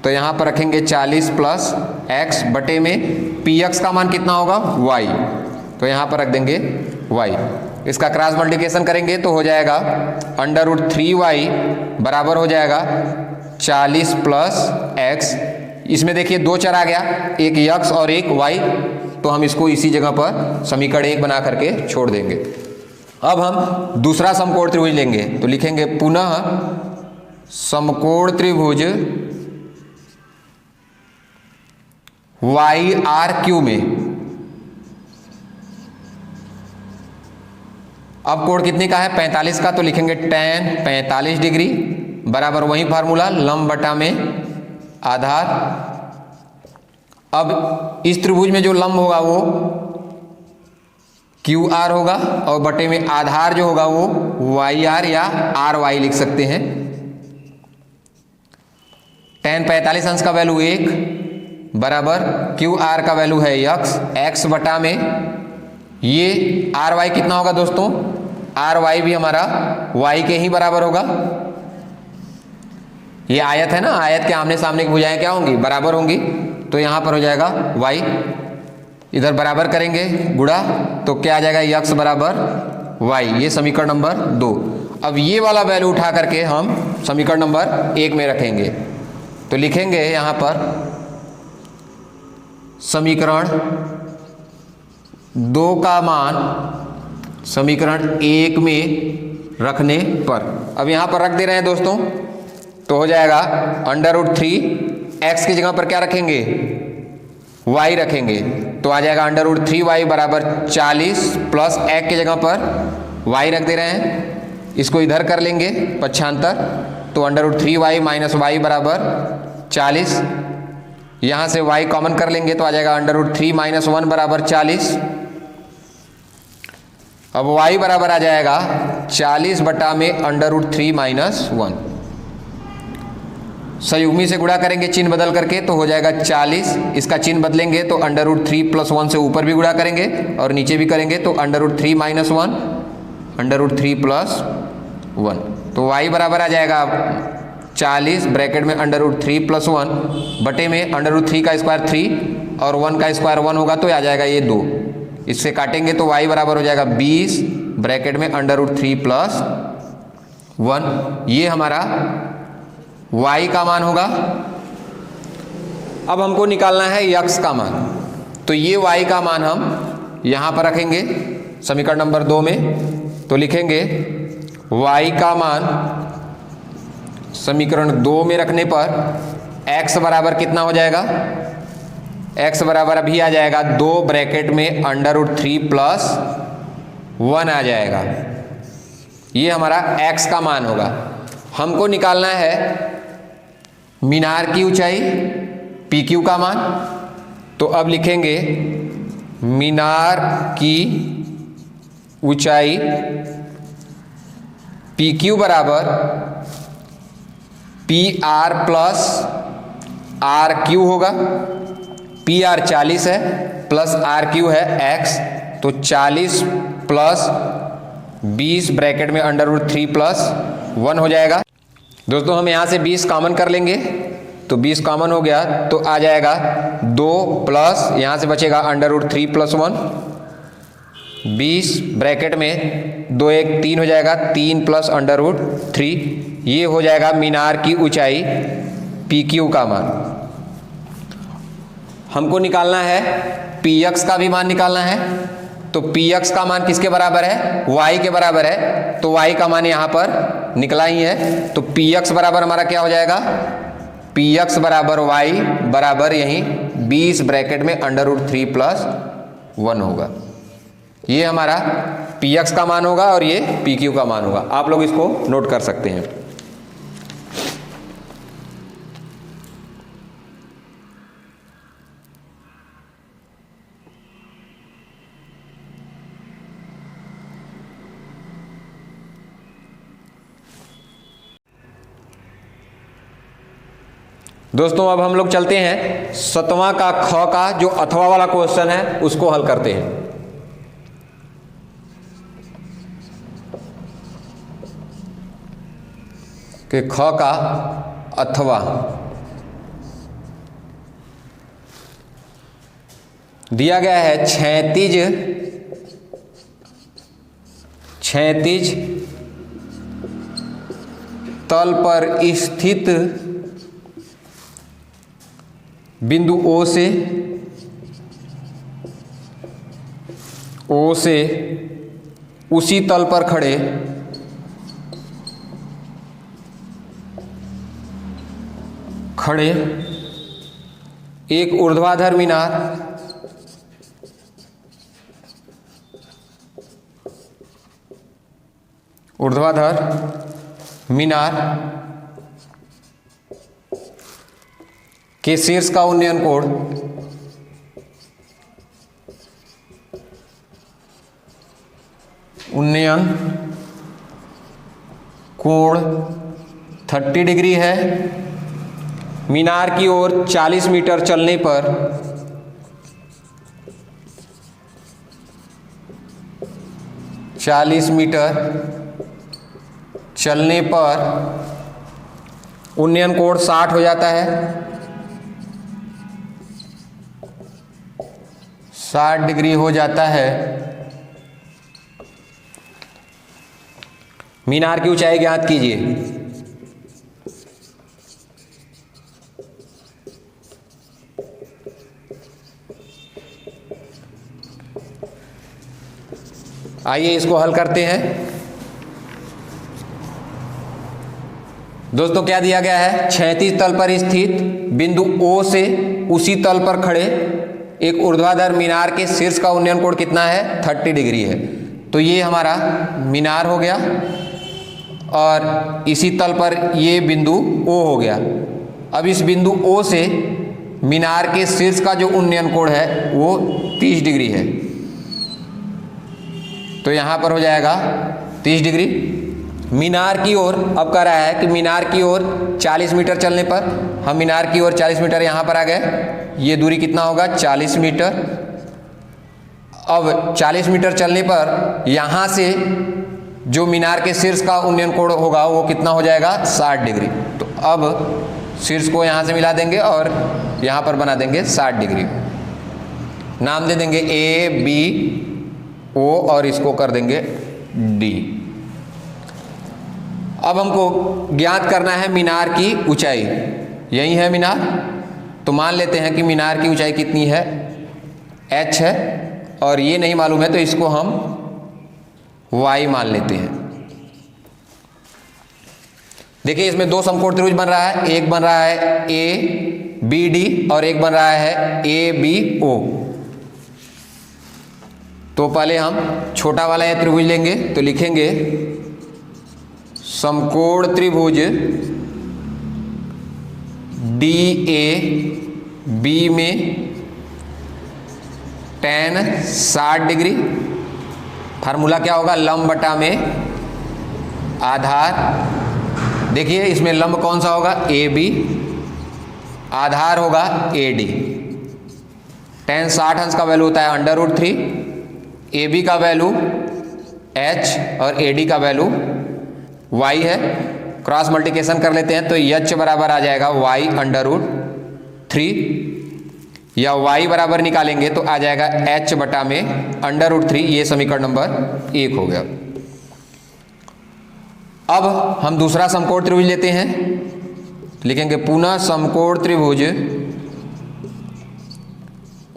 तो यहां पर रखेंगे 40 प्लस एक्स बटे में पी एक्स का मान कितना होगा? वाई, तो यहां पर रख देंगे वाई। इसका क्रॉस मल्टीप्लिकेशन करेंगे तो हो जाएगा √3y बराबर हो जाएगा 40 प्लस एक्स। इसमें देखिए दो चर आ गया, एक यक्स और एक वाई, तो हम इसको इसी जगह पर समीकरण 1 बना करके छोड़ देंगे। अब हम दूसरा समकोण त्रिभुज लेंगे, तो लिखेंगे पुनः समकोण त्रिभुज वाई आर क्यू में। अब कोण कितने का है? 45 का, तो लिखेंगे tan 45 डिग्री बराबर वही फार्मूला लंब बटा में आधार। अब इस त्रिभुज में जो लंब होगा वो क्यू आर होगा और बटे में आधार जो होगा वो वाई आर या आर वाई लिख सकते हैं। tan 45 अंश का वैल्यू 1 बराबर क्यू आर का वैल्यू है एक्स बटा में ये आर वाई कितना होगा दोस्तों? आर वाई भी हमारा वाई के ही बराबर होगा। ये आयत है ना, आयत के आमने सामने की भुजाएं क्या होंगी? बराबर होंगी, तो यहां पर हो जाएगा वाई, इधर बराबर करेंगे गुणा, तो क्या आ जाएगा? यक्स बराबर वाई। ये समीकरण नंबर 2। अब ये वाला वैल्यू उठा करके हम समीकरण नंबर 1 में रखेंगे, तो लिखेंगे यहां पर समीकरण 2 का मान समीकरण 1 में रखने पर, अब यहां पर रख दे रहे हैं दोस्तों, तो हो जाएगा √3 एक्स की जगह पर क्या रखेंगे? y रखेंगे, तो आ जाएगा √3y बराबर 40 प्लस एक्स की जगह पर y रख दे रहे हैं। इसको इधर कर लेंगे पक्षांतर, तो √3y माइनस y बराबर 40। यहां से y कॉमन कर लेंगे तो आ जाएगा √3 माइनस 1 बराबर 40। अब y बराबर आ जाएगा 40 बटा में √3 माइनस 1। संयुग्मी से गुणा करेंगे चिन्ह बदल करके, तो हो जाएगा 40। इसका चिन्ह बदलेंगे तो √3 प्लस 1 से ऊपर भी गुणा करेंगे और नीचे भी करेंगे, तो √3 माइनस 1 √3 प्लस 1, तो y बराबर आ जाएगा 40 ब्रैकेट में √3 प्लस 1 बटे में √3 का स्क्वायर 3 और 1 का स्क्वायर 1 होगा, तो आ जाएगा ये 2। इससे काटेंगे तो y बराबर हो जाएगा 20 ब्रैकेट में √3 प्लस 1। ये हमारा y का मान होगा। अब हमको निकालना है x का मान, तो ये y का मान हम यहां पर रखेंगे समीकरण नंबर 2 में, तो लिखेंगे y का मान समीकरण 2 में रखने पर x बराबर कितना हो जाएगा? x बराबर अभी आ जाएगा 2 ब्रैकेट में √3 प्लस 1 आ जाएगा। ये हमारा x का मान होगा। हमको निकालना है मीनार की ऊंचाई PQ का मान, तो अब लिखेंगे मीनार की ऊंचाई PQ बराबर PR प्लस RQ होगा। PR 40 है प्लस RQ है x, तो 40 प्लस 20 ब्रैकेट में √3 प्लस 1 हो जाएगा। दोस्तों हम यहाँ से 20 कॉमन कर लेंगे, तो 20 कॉमन हो गया तो आ जाएगा 2 प्लस यहाँ से बचेगा √3 प्लस 1, 20 ब्रैकेट में 2 1 3 हो जाएगा, 3 प्लस √3। ये हो जाएगा मीनार की ऊंचाई PQ का मान। हमको निकालना है PX का भी मान निकालना है, तो PX का मान किसके बराबर है? y के बराबर है, तो y का मान यहाँ पर निकला ही है, तो PX बराबर हमारा क्या हो जाएगा? PX बराबर y बराबर यहीं 20 ब्रैकेट में √3 प्लस 1 होगा। ये हमारा PX का मान होगा और ये PQ का मान होगा। आप लोग इसको नोट कर सकते हैं। दोस्तों अब हम लोग चलते हैं 7वां का ख का जो अथवा वाला क्वेश्चन है उसको हल करते हैं। कि ख का अथवा दिया गया है क्षैतिज तल पर स्थित बिंदु O से उसी तल पर खड़े एक ऊर्ध्वाधर मीनार के शीर्ष का उन्नयन कोण 30 डिग्री है। मीनार की ओर 40 मीटर चलने पर उन्नयन कोण 60 हो जाता है। 60 डिग्री हो जाता है। मीनार की ऊंचाई ज्ञात कीजिए। आइए इसको हल करते हैं। दोस्तों क्या दिया गया है, क्षैतिज तल पर स्थित बिंदु O से उसी तल पर खड़े एक ऊर्ध्वाधर मीनार के शीर्ष का उन्नयन कोण कितना है, 30 डिग्री है। तो ये हमारा मीनार हो गया और इसी तल पर ये बिंदु O हो गया। अब इस बिंदु O से मीनार के शीर्ष का जो उन्नयन कोण है वो 30 डिग्री है। तो यहाँ पर हो जाएगा 30 डिग्री। मीनार की ओर अब कह रहा है कि मीनार की ओर 40 मीटर चलने पर, हम मीनार की ओर 40 मीटर यहाँ पर आ गए। ये दूरी कितना होगा, 40 मीटर। अब 40 मीटर चलने पर यहाँ से जो मीनार के शीर्ष का उन्नयन कोण होगा वो कितना हो जाएगा, 60 डिग्री। तो अब शीर्ष को यहाँ से मिला देंगे और यहाँ पर बना देंगे 60 डिग्री। नाम दे देंगे AB O और इसको कर देंगे D। अब हमको ज्ञात करना है मीनार की ऊंचाई। यही है मीनार, तो मान लेते हैं कि मीनार की ऊंचाई कितनी है, h है, और ये नहीं मालूम है तो इसको हम y मान लेते हैं। देखिए इसमें दो समकोण त्रिभुज बन रहा है, एक बन रहा है ABD और एक बन रहा है ABO। तो पहले हम छोटा वाला ये त्रिभुज लेंगे, तो लिखेंगे समकोण त्रिभुज DAB में tan 60 डिग्री। फार्मूला क्या होगा, लंब बटा में आधार। देखिए इसमें लंब कौन सा होगा, AB, आधार होगा AD। tan 60 अंश का वैल्यू होता है √3, AB का वैल्यू h और AD का वैल्यू y है। क्रॉस मल्टीप्लिकेशन कर लेते हैं तो h बराबर आ जाएगा y √3, या y बराबर निकालेंगे तो आ जाएगा h बटा में √3। ये समीकरण नंबर 1 हो गया। अब हम दूसरा समकोण त्रिभुज लेते हैं, लिखेंगे पुनः समकोण त्रिभुज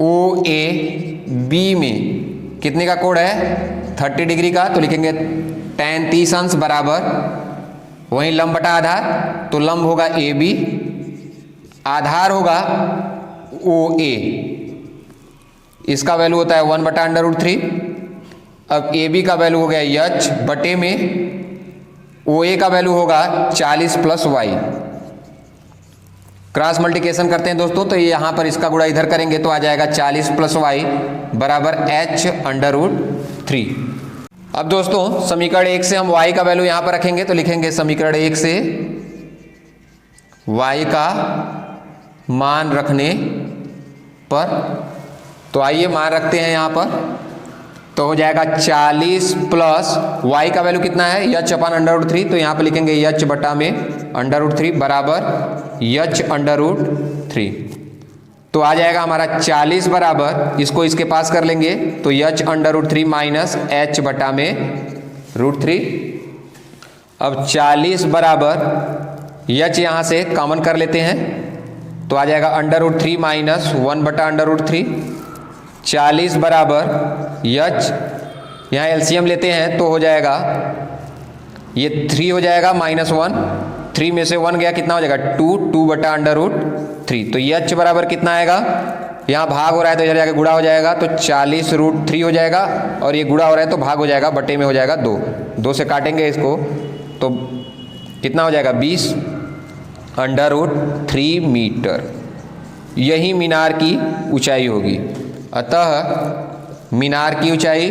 OAB में कितने का कोण है, 30 डिग्री का। तो लिखेंगे tan 30 अंश बराबर वहीं लंब बटा आधार, तो लंब होगा AB, आधार होगा OA, इसका वैल्यू होता है 1 बटा √3। अब AB का वैल्यू हो गया h बटे में OA का वैल्यू होगा 40 + y। क्रॉस मल्टीप्लिकेशन करते हैं दोस्तों, तो ये यहाँ पर इसका गुणा इधर करेंगे तो आ जाएगा 40 + y बराबर h √3। अब दोस्तों समीकरण 1 से हम y का वैल्यू यहाँ पर रखेंगे, तो लिखेंगे समीकरण 1 से y का मान रखने पर, तो आइए मान रखते हैं यहाँ पर, तो हो जाएगा 40 प्लस y का वैल्यू कितना है, h अपन √3, तो यहाँ पे लिखेंगे h बटा में √3 बराबर h √3। तो आ जाएगा हमारा 40 बराबर, इसको इसके पास कर लेंगे तो h √3 माइनस h बटा में √3। अब 40 बराबर h यहाँ से कॉमन कर लेते हैं तो आ जाएगा √3 माइनस 1 बटा √3। 40 बराबर h, यहाँ एलसीएम लेते हैं तो हो जाएगा ये 3 हो जाएगा माइनस 1, 3 में से 1 गया कितना हो जाएगा 2 बटा √3। तो h बराबर कितना आएगा, यहाँ भाग हो रहा है तो इधर जाके गुणा हो जाएगा तो 40 √3 हो जाएगा, और ये गुणा हो रहा है तो भाग हो जाएगा, बटे में हो जाएगा 2 से काटेंगे इसको तो कितना हो जाएगा 20 √3 मीटर। यही मीनार की ऊंचाई होगी। अतः मीनार की ऊंचाई,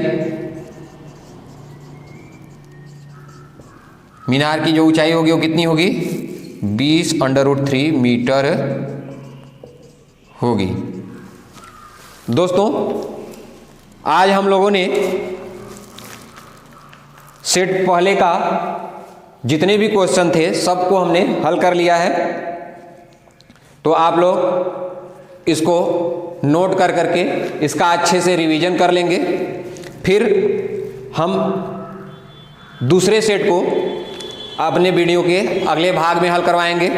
मीनार की जो ऊंचाई होगी वो कितनी होगी 20 √3 मीटर होगी। दोस्तों आज हम लोगों ने सेट पहले का जितने भी क्वेश्चन थे सबको हमने हल कर लिया है। तो आप लोग इसको नोट कर करके इसका अच्छे से रिवीजन कर लेंगे, फिर हम दूसरे सेट को अपने वीडियो के अगले भाग में हल करवाएंगे।